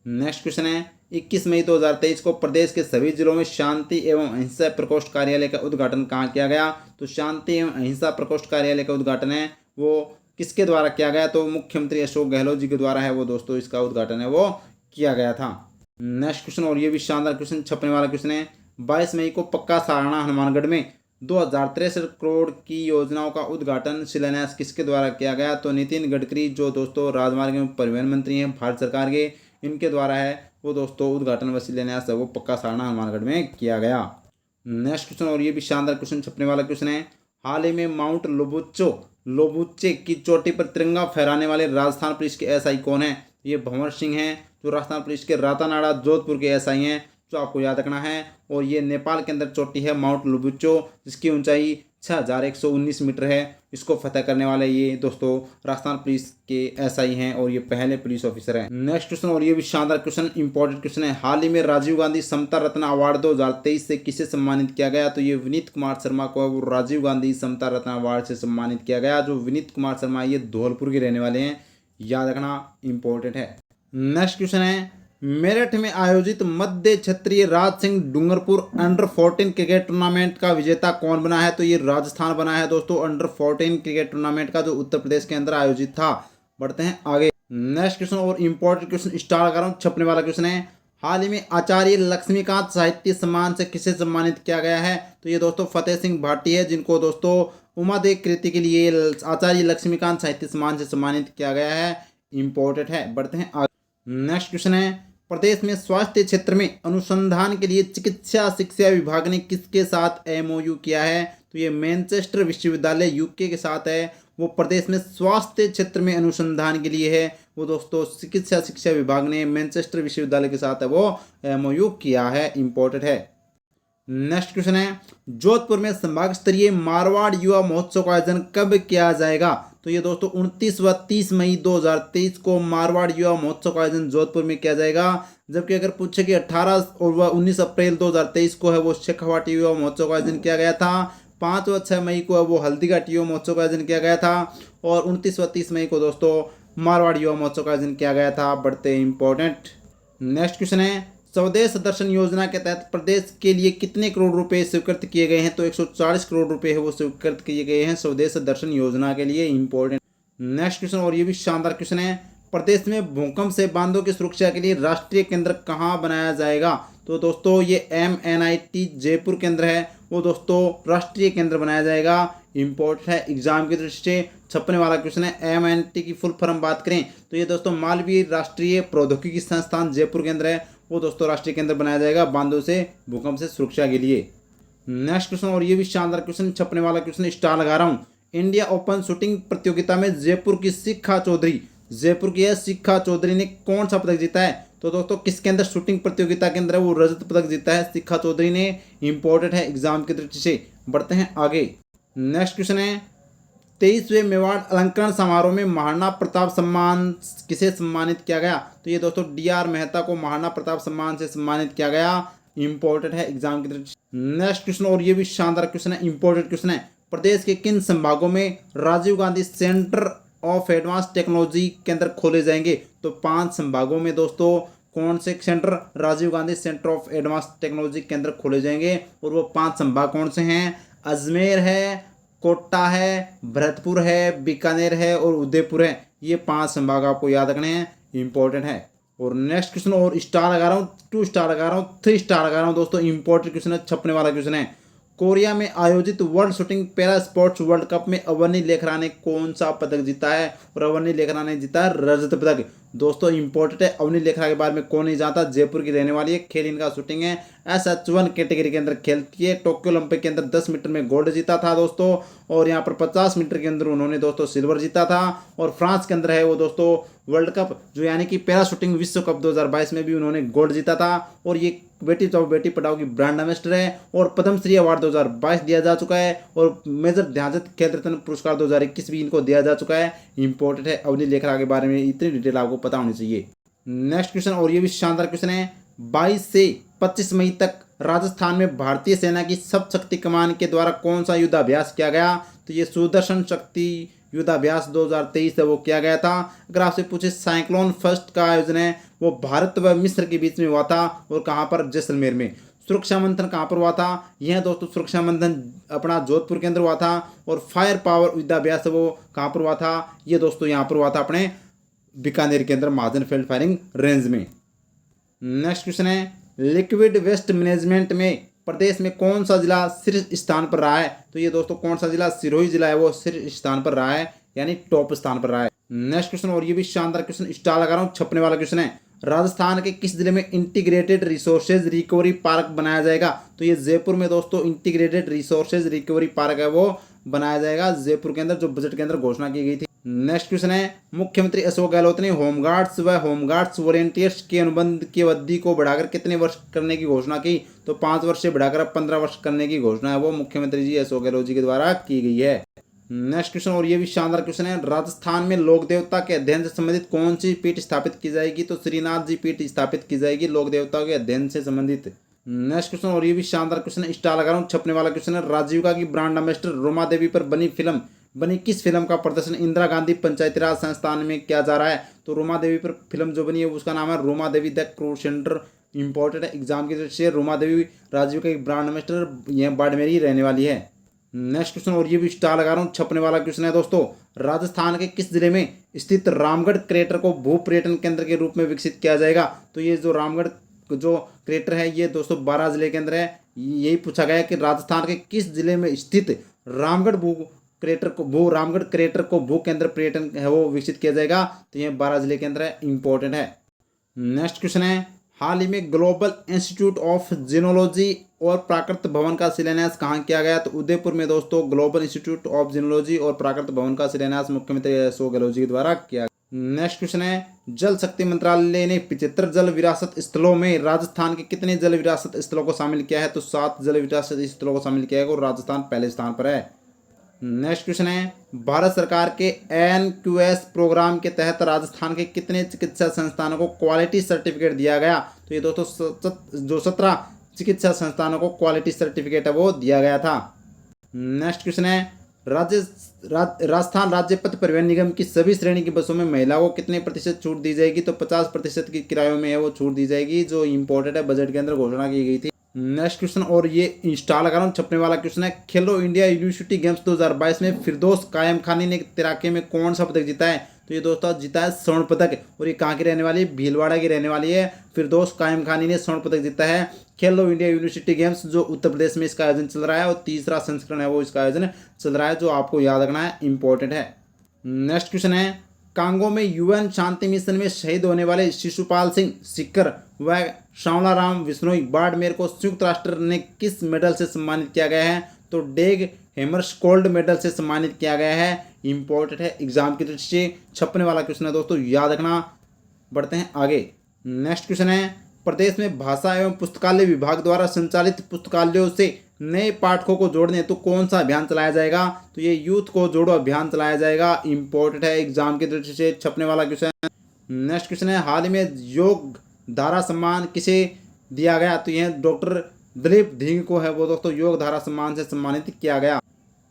नेक्स्ट क्वेश्चन है, 21 मई 2023 को प्रदेश के सभी जिलों में शांति एवं अहिंसा प्रकोष्ठ कार्यालय का उद्घाटन कहाँ किया गया? तो शांति एवं अहिंसा प्रकोष्ठ कार्यालय का उद्घाटन है वो किसके द्वारा किया गया? तो मुख्यमंत्री अशोक गहलोत जी के द्वारा है वो दोस्तों इसका उद्घाटन है वो किया गया था। नेक्स्ट क्वेश्चन, और ये भी शानदार क्वेश्चन, छपने वाला क्वेश्चन है, 22 मई को पक्का साराना हनुमानगढ़ में 2063 करोड़ की योजनाओं का उद्घाटन शिलान्यास किसके द्वारा किया गया? तो नितिन गडकरी जो दोस्तों राजमार्ग एवं परिवहन मंत्री हैं भारत सरकार के, इनके द्वारा है वो दोस्तों उद्घाटन वसीले नया सब वो पक्का सारना हनुमानगढ़ में किया गया। नेक्स्ट क्वेश्चन, और ये भी शानदार क्वेश्चन, छपने वाला क्वेश्चन है। हाल ही में माउंट लोबुचे की चोटी पर तिरंगा फहराने वाले राजस्थान पुलिस के एसआई कौन है? ये भंवर सिंह हैं, जो राजस्थान पुलिस के रातानाड़ा जोधपुर के एसआई हैं, जो आपको याद रखना है। और ये नेपाल के अंदर चोटी है माउंट लोबुचो, जिसकी ऊंचाई 6119 मीटर है। इसको फतह करने वाले ये दोस्तों राजस्थान पुलिस के एसआई हैं और ये पहले पुलिस ऑफिसर हैं। नेक्स्ट क्वेश्चन, और ये भी शानदार क्वेश्चन, इंपॉर्टेंट क्वेश्चन है। हाल ही में राजीव गांधी समता रत्न अवार्ड 2023 से किसे सम्मानित किया गया? तो ये विनीत कुमार शर्मा को वो राजीव गांधी समता रत्न अवार्ड से सम्मानित किया गया। जो विनीत कुमार शर्मा ये धौलपुर के रहने वाले हैं, याद रखना इंपॉर्टेंट है। नेक्स्ट क्वेश्चन है, मेरठ में आयोजित मध्य क्षेत्रीय Raj Singh Dungarpur under 14 cricket tournament का विजेता कौन बना है? तो ये राजस्थान बना है दोस्तों, अंडर 14 क्रिकेट टूर्नामेंट का, जो उत्तर प्रदेश के अंदर आयोजित था। बढ़ते हैं आगे। नेक्स्ट क्वेश्चन, और इंपॉर्टेंट क्वेश्चन स्टार्ट कर रहा हूं, छपने वाला क्वेश्चन है। हाल ही में आचार्य लक्ष्मीकांत साहित्य सम्मान से किसे सम्मानित किया गया है? तो ये दोस्तों फतेह सिंह भाटी है, जिनको दोस्तों उमादेव कृति के लिए आचार्य लक्ष्मीकांत साहित्य सम्मान से सम्मानित किया गया है। इंपॉर्टेंट है। बढ़ते हैं आगे। नेक्स्ट क्वेश्चन है, प्रदेश में स्वास्थ्य क्षेत्र में अनुसंधान के लिए चिकित्सा शिक्षा विभाग ने किसके साथ एमओयू किया है? तो ये मैनचेस्टर विश्वविद्यालय यूके के साथ है। वो प्रदेश में स्वास्थ्य क्षेत्र में अनुसंधान के लिए है, वो दोस्तों चिकित्सा शिक्षा विभाग ने मैनचेस्टर विश्वविद्यालय के साथ है वो एमओयू किया है। इंपॉर्टेंट है। नेक्स्ट क्वेश्चन है, जोधपुर में संभाग स्तरीय मारवाड़ युवा महोत्सव का आयोजन कब किया जाएगा? तो ये दोस्तों 29 व 30 मई 2023 को मारवाड़ युवा महोत्सव का आयोजन जोधपुर में किया जाएगा। जबकि अगर पूछे कि 18 और 19 अप्रैल 2023 को है वो शेखावाटी युवा महोत्सव का आयोजन किया गया था। 5 व 6 मई को है वो हल्दीघाटी युवा महोत्सव का आयोजन किया गया था। और 29 व 30 मई को दोस्तों मारवाड़ युवा महोत्सव का आयोजन किया गया था। बढ़ते इंपॉर्टेंट। नेक्स्ट क्वेश्चन है, स्वदेश दर्शन योजना के तहत प्रदेश के लिए कितने करोड़ रुपए स्वीकृत किए गए हैं? तो 140 करोड़ रुपए है वो स्वीकृत किए गए हैं स्वदेश दर्शन योजना के लिए। इंपॉर्टेंट। नेक्स्ट क्वेश्चन, और ये भी शानदार क्वेश्चन है। प्रदेश में भूकंप से बांधों की सुरक्षा के लिए राष्ट्रीय केंद्र कहाँ बनाया जाएगा? तो दोस्तों ये MNIT जयपुर केंद्र है, वो दोस्तों राष्ट्रीय केंद्र बनाया जाएगा। इंपॉर्टेंट है, एग्जाम की दृष्टि से छपने वाला क्वेश्चन है। MNIT की फुल फॉर्म बात करें तो ये दोस्तों मालवीय राष्ट्रीय प्रौद्योगिकी संस्थान जयपुर केंद्र है, वो दोस्तों राष्ट्रीय केंद्र बनाया जाएगा बांधों से भूकंप से सुरक्षा के लिए। नेक्स्ट क्वेश्चन, और ये भी शानदार क्वेश्चन, छपने वाला क्वेश्चन स्टार लगा रहा हूँ। इंडिया ओपन शूटिंग प्रतियोगिता में जयपुर की शिखा चौधरी ने कौन सा पदक जीता है? तो दोस्तों किसके अंदर शूटिंग प्रतियोगिता के अंदर वो रजत पदक जीता है शिखा चौधरी ने। इंपॉर्टेंट है एग्जाम की दृष्टि से। बढ़ते हैं आगे। नेक्स्ट क्वेश्चन है, 23वें मेवाड़ अलंकरण समारोह में महाराणा प्रताप सम्मान किसे सम्मानित किया गया? तो ये दोस्तों DR मेहता को महाराणा प्रताप सम्मान से सम्मानित किया गया। इंपॉर्टेंट है एग्जाम की दृष्टि। नेक्स्ट क्वेश्चन, और ये भी शानदार क्वेश्चन है, इंपॉर्टेंट क्वेश्चन है। प्रदेश के किन संभागों में Rajiv Gandhi centre of advance technology केंद्र खोले जाएंगे? तो 5 संभागों में दोस्तों कौन से centre Rajiv Gandhi centre of advance technology केंद्र खोले जाएंगे? और वो 5 संभाग कौन से हैं? अजमेर है, कोटा है, भरतपुर है, बीकानेर है और उदयपुर है। ये 5 संभाग आपको याद रखने हैं। इंपॉर्टेंट है। और नेक्स्ट क्वेश्चन, और स्टार लगा रहा हूँ, 2 स्टार लगा रहा हूँ, 3 स्टार लगा रहा हूँ दोस्तों। इंपॉर्टेंट क्वेश्चन है, छपने वाला क्वेश्चन है। कोरिया में आयोजित world shooting para sports world cup में अवनी लेखरा ने कौन सा पदक जीता है? और अवनी लेखरा ने जीता रजत पदक। दोस्तों इंपॉर्टेंट है, अवनी लेखरा के बारे में कौन नहीं जानता? जयपुर की रहने वाली है, खेल इनका शूटिंग है, SH1 कैटेगरी के अंदर खेलती है। टोक्यो ओलंपिक के अंदर 10 मीटर में गोल्ड जीता था दोस्तों, और यहाँ पर 50 मीटर के अंदर उन्होंने दोस्तों सिल्वर जीता था। और फ्रांस के अंदर है वो दोस्तों वर्ल्ड कप, जो यानी कि पैरा शूटिंग विश्व कप 2022 में भी उन्होंने गोल्ड जीता था। और ये बेटी बचाओ बेटी पढ़ाओ की ब्रांड एम्बेसडर है। और पद्मश्री अवार्ड 2022 दिया जा चुका है, और मेजर ध्यानचंद खेल रत्न पुरस्कार 2021 भी इनको दिया जा चुका है। इंपॉर्टेंट है, अवनी लेखरा के बारे में इतनी डिटेल आपको पता होनी चाहिए। नेक्स्ट क्वेश्चन, और ये भी शानदार क्वेश्चन है। 22 से 25 मई तक राजस्थान में भारतीय सेना की सब शक्ति कमान के द्वारा कौन सा युद्धाभ्यास किया गया? तो ये सुदर्शन शक्ति युद्धाभ्यास 2023 है वो किया गया था। अगर आपसे पूछे साइक्लोन फर्स्ट का आयोजन है वो भारत व मिस्र के बीच में हुआ था, और कहाँ पर? जैसलमेर में। सुरक्षा मंथन कहाँ पर हुआ था? यह दोस्तों सुरक्षा मंथन अपना जोधपुर के अंदर हुआ था। और फायर पावर युद्धाभ्यास वो कहाँ पर हुआ था? ये दोस्तों यहाँ पर हुआ था अपने बीकानेर के अंदर महाजन फील्ड फायरिंग रेंज में। नेक्स्ट क्वेश्चन है, लिक्विड वेस्ट मैनेजमेंट में प्रदेश में कौन सा जिला शीर्ष स्थान पर रहा है? तो ये दोस्तों कौन सा जिला? सिरोही जिला है वो शीर्ष स्थान पर रहा है, यानी टॉप स्थान पर रहा है। नेक्स्ट क्वेश्चन, और ये भी शानदार क्वेश्चन स्टार लगा रहा हूँ, छपने वाला क्वेश्चन है। राजस्थान के किस जिले में इंटीग्रेटेड रिसोर्सेज रिकवरी पार्क बनाया जाएगा? तो ये जयपुर में दोस्तों इंटीग्रेटेड रिसोर्सेज रिकवरी पार्क है वो बनाया जाएगा जयपुर के अंदर, जो बजट के अंदर घोषणा की गई थी। नेक्स्ट क्वेश्चन है, मुख्यमंत्री अशोक गहलोत ने होमगार्ड्स व होमगार्ड्स वॉलेंटियर्स के अनुबंध की अवधि को बढ़ाकर कितने वर्ष करने की घोषणा की? तो 5 वर्ष से बढ़ाकर अब 15 वर्ष करने की घोषणा है वो मुख्यमंत्री जी अशोक गहलोत जी के द्वारा की गई है। नेक्स्ट क्वेश्चन, और ये भी शानदार क्वेश्चन है, राजस्थान में लोक देवता के अध्ययन से संबंधित कौन सी पीठ स्थापित की जाएगी? तो श्रीनाथ जी पीठ स्थापित की जाएगी लोक देवता के अध्ययन से संबंधित। नेक्स्ट क्वेश्चन, और ये भी शानदार क्वेश्चन है, स्टार लगा रहा हूं छपने वाला क्वेश्चन है, राजीविका की ब्रांड एम्बेसडर रोमा देवी पर बनी किस फिल्म का प्रदर्शन इंदिरा गांधी पंचायती राज संस्थान में किया जा रहा है? तो रोमा देवी पर फिल्म जो बनी है उसका नाम है रोमा देवी द क्रूसेंडर। इंपॉर्टेंट है एग्जाम की दृष्टि से, रोमा देवी राजीविका की ब्रांड एम्बेसडर यह बाड़मेर ही रहने वाली है। नेक्स्ट क्वेश्चन, और ये भी स्टार लगा रहा हूँ छपने वाला क्वेश्चन है दोस्तों, राजस्थान के किस जिले में स्थित रामगढ़ क्रेटर को भू पर्यटन केंद्र के रूप में विकसित किया जाएगा? तो ये जो रामगढ़ जो क्रेटर है ये दोस्तों 12 जिले के अंदर है। यही पूछा गया है कि राजस्थान के किस जिले में स्थित रामगढ़ रामगढ़ क्रेटर को भू केंद्र पर्यटन है वो विकसित किया जाएगा? तो ये 12 जिले के अंदर है, इंपॉर्टेंट है। नेक्स्ट क्वेश्चन है, हाल ही में ग्लोबल इंस्टीट्यूट ऑफ जिनोलॉजी और प्राकृत भवन का शिलान्यास कहाँ किया गया? तो उदयपुर में दोस्तों ग्लोबल इंस्टीट्यूट ऑफ जिनोलॉजी और प्राकृत भवन का शिलान्यास मुख्यमंत्री अशोक गहलोत जी के द्वारा किया। नेक्स्ट क्वेश्चन है, जल शक्ति मंत्रालय ने 75 जल विरासत स्थलों में राजस्थान के कितने जल विरासत स्थलों को शामिल किया है? तो 7 जल विरासत स्थलों को शामिल किया है और राजस्थान पहले स्थान पर है। नेक्स्ट क्वेश्चन है, भारत सरकार के NQS प्रोग्राम के तहत राजस्थान के कितने चिकित्सा संस्थानों को क्वालिटी सर्टिफिकेट दिया गया? तो ये दोस्तों जो 17 चिकित्सा संस्थानों को क्वालिटी सर्टिफिकेट है वो दिया गया था। नेक्स्ट क्वेश्चन है, राजस्थान राज्य पथ परिवहन निगम की सभी श्रेणी की बसों में महिलाओं को कितने प्रतिशत छूट दी जाएगी? तो 50% की किरायों में है वो छूट दी जाएगी, जो इम्पोर्टेंट है, बजट के अंदर घोषणा की गई थी। नेक्स्ट क्वेश्चन, और ये इंस्टा लगा रहा हूँ छपने वाला क्वेश्चन है, खेलो इंडिया यूनिवर्सिटी गेम्स 2022 में फिरदौस कायम खानी ने तैराकी में कौन सा पदक जीता है? तो ये दोस्तों जीता है स्वर्ण पदक, और ये कहाँ की रहने वाली है? भीलवाड़ा की रहने वाली है। फिरदौस कायम खानी ने स्वर्ण पदक जीता है खेलो इंडिया यूनिवर्सिटी गेम्स, जो उत्तर प्रदेश में इसका आयोजन चल रहा है, और 3रा संस्करण है वो इसका आयोजन चल रहा है, जो आपको याद रखना है, इंपॉर्टेंट है। नेक्स्ट क्वेश्चन है, कांगो में UN शांति मिशन में शहीद होने वाले शिशुपाल सिंह सिक्कर व श्यामला राम विश्नोई बाड़मेर को संयुक्त राष्ट्र ने किस मेडल से सम्मानित किया गया है? तो डेग हैमरशोल्ड मेडल से सम्मानित किया गया है, इंपॉर्टेंट है, एग्जाम की दृष्टि से छपने वाला क्वेश्चन है दोस्तों, याद रखना। बढ़ते हैं आगे। नेक्स्ट क्वेश्चन है, प्रदेश में भाषा एवं पुस्तकालय विभाग द्वारा संचालित पुस्तकालयों से नए पाठकों को जोड़ने हेतु कौन सा अभियान चलाया जाएगा? तो ये यूथ को जोड़ो अभियान चलाया जाएगा, इंपॉर्टेंट है, एग्जाम की दृष्टि से छपने वाला क्वेश्चन। नेक्स्ट क्वेश्चन है, हाल ही में योग धारा सम्मान किसे दिया गया? तो यह डॉक्टर दिलीप धींग को है वो दोस्तों योग धारा सम्मान से सम्मानित किया गया।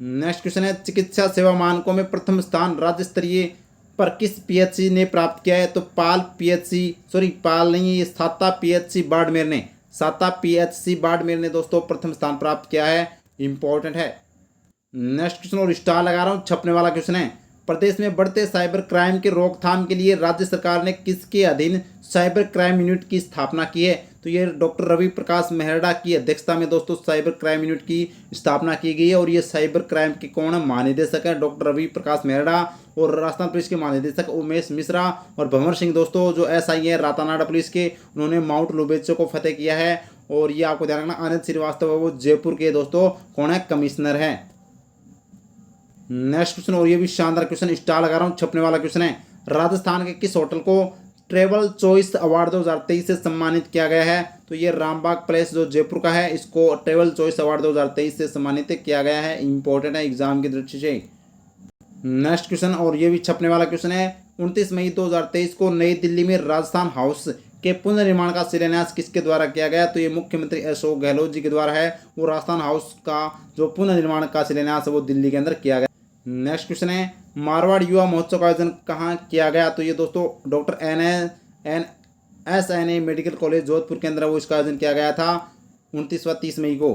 नेक्स्ट क्वेश्चन है, चिकित्सा सेवा मानकों में प्रथम स्थान राज्य स्तरीय पर किस PHC ने प्राप्त किया है? तो साता PHC बाड़मेर ने दोस्तों प्रथम स्थान प्राप्त किया है, इंपॉर्टेंट है। नेक्स्ट क्वेश्चन, और स्टार लगा रहा हूँ छपने वाला क्वेश्चन है, प्रदेश में बढ़ते साइबर क्राइम के रोकथाम के लिए राज्य सरकार ने किसके अधीन साइबर क्राइम यूनिट की स्थापना की है? तो ये डॉक्टर रवि प्रकाश मेहरड़ा की अध्यक्षता में दोस्तों साइबर क्राइम यूनिट की स्थापना की गई है, और ये साइबर क्राइम के कौन महानिदेशक है? डॉक्टर रवि प्रकाश मेहरड़ा, और राजस्थान पुलिस के महानिदेशक उमेश मिश्रा और भंवर सिंह दोस्तों जो SI है रातानाडा पुलिस के, उन्होंने माउंट लोबेचो को फतेह किया है। और ये आपको ध्यान रखना, आनंद श्रीवास्तव वो जयपुर के दोस्तों कौन है? कमिश्नर है। नेक्स्ट क्वेश्चन, और ये भी शानदार क्वेश्चन, स्टार लगा रहा हूँ छपने वाला क्वेश्चन है, राजस्थान के किस होटल को ट्रेवल चॉइस अवार्ड 2023 से सम्मानित किया गया है? तो ये रामबाग पैलेस जो जयपुर का है, इसको ट्रेवल चॉइस अवार्ड 2023 से सम्मानित किया गया है, इंपॉर्टेंट है, एग्जाम की दृष्टि से। नेक्स्ट क्वेश्चन, और ये भी छपने वाला क्वेश्चन है, 29 मई 2023 को नई दिल्ली में राजस्थान हाउस के पुनर्निर्माण का शिलान्यास किसके द्वारा किया गया? तो ये मुख्यमंत्री अशोक गहलोत जी के द्वारा है, वो राजस्थान हाउस का जो पुनर्निर्माण का शिलान्यास है वो दिल्ली के अंदर किया गया। नेक्स्ट क्वेश्चन है, मारवाड़ युवा महोत्सव का आयोजन कहाँ किया गया? तो ये दोस्तों doctor NSNA medical college Jodhpur के अंदर वो इसका आयोजन किया गया था 29 व 30 मई को।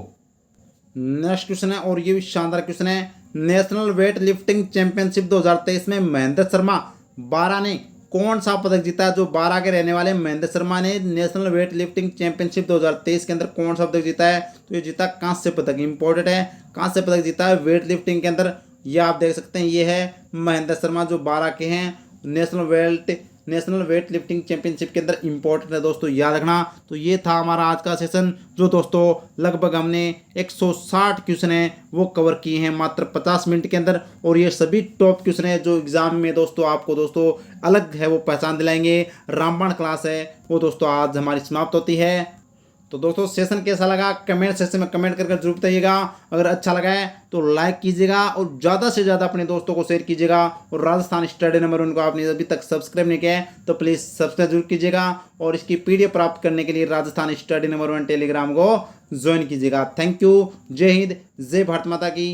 नेक्स्ट क्वेश्चन है, और ये भी शानदार क्वेश्चन है, नेशनल वेट लिफ्टिंग चैंपियनशिप 2023 में महेंद्र शर्मा बारा ने कौन सा पदक जीता? जो 12 के रहने वाले महेंद्र शर्मा ने नेशनल वेट लिफ्टिंग चैंपियनशिप 2023 के अंदर कौन सा पदक जीता है? तो ये जीता कांस्य पदक, इंपॉर्टेंट है, कांस्य पदक जीता है वेट लिफ्टिंग के अंदर। ये आप देख सकते हैं, ये है महेंद्र शर्मा जो 12 के हैं, national weight national weightlifting championship के अंदर इंपॉर्टेंट है दोस्तों, याद रखना। तो ये था हमारा आज का सेशन, जो दोस्तों लगभग हमने 160 क्वेश्चन है वो कवर किए हैं मात्र 50 मिनट के अंदर। और ये सभी टॉप क्वेश्चन है जो एग्जाम में दोस्तों आपको दोस्तों अलग है वो पहचान दिलाएंगे। रामबाण क्लास है वो दोस्तों आज हमारी समाप्त होती है। तो दोस्तों सेशन कैसा लगा कमेंट सेक्शन में कमेंट करके जरूर बताइएगा। अगर अच्छा लगा है तो लाइक कीजिएगा और ज़्यादा से ज़्यादा अपने दोस्तों को शेयर कीजिएगा। और राजस्थान स्टडी नंबर वन को आपने अभी तक सब्सक्राइब नहीं किया है तो प्लीज़ सब्सक्राइब जरूर कीजिएगा। और इसकी पीडीएफ प्राप्त करने के लिए Rajasthan study number one Telegram को ज्वाइन कीजिएगा। Thank you. जय हिंद, जय भारत माता की।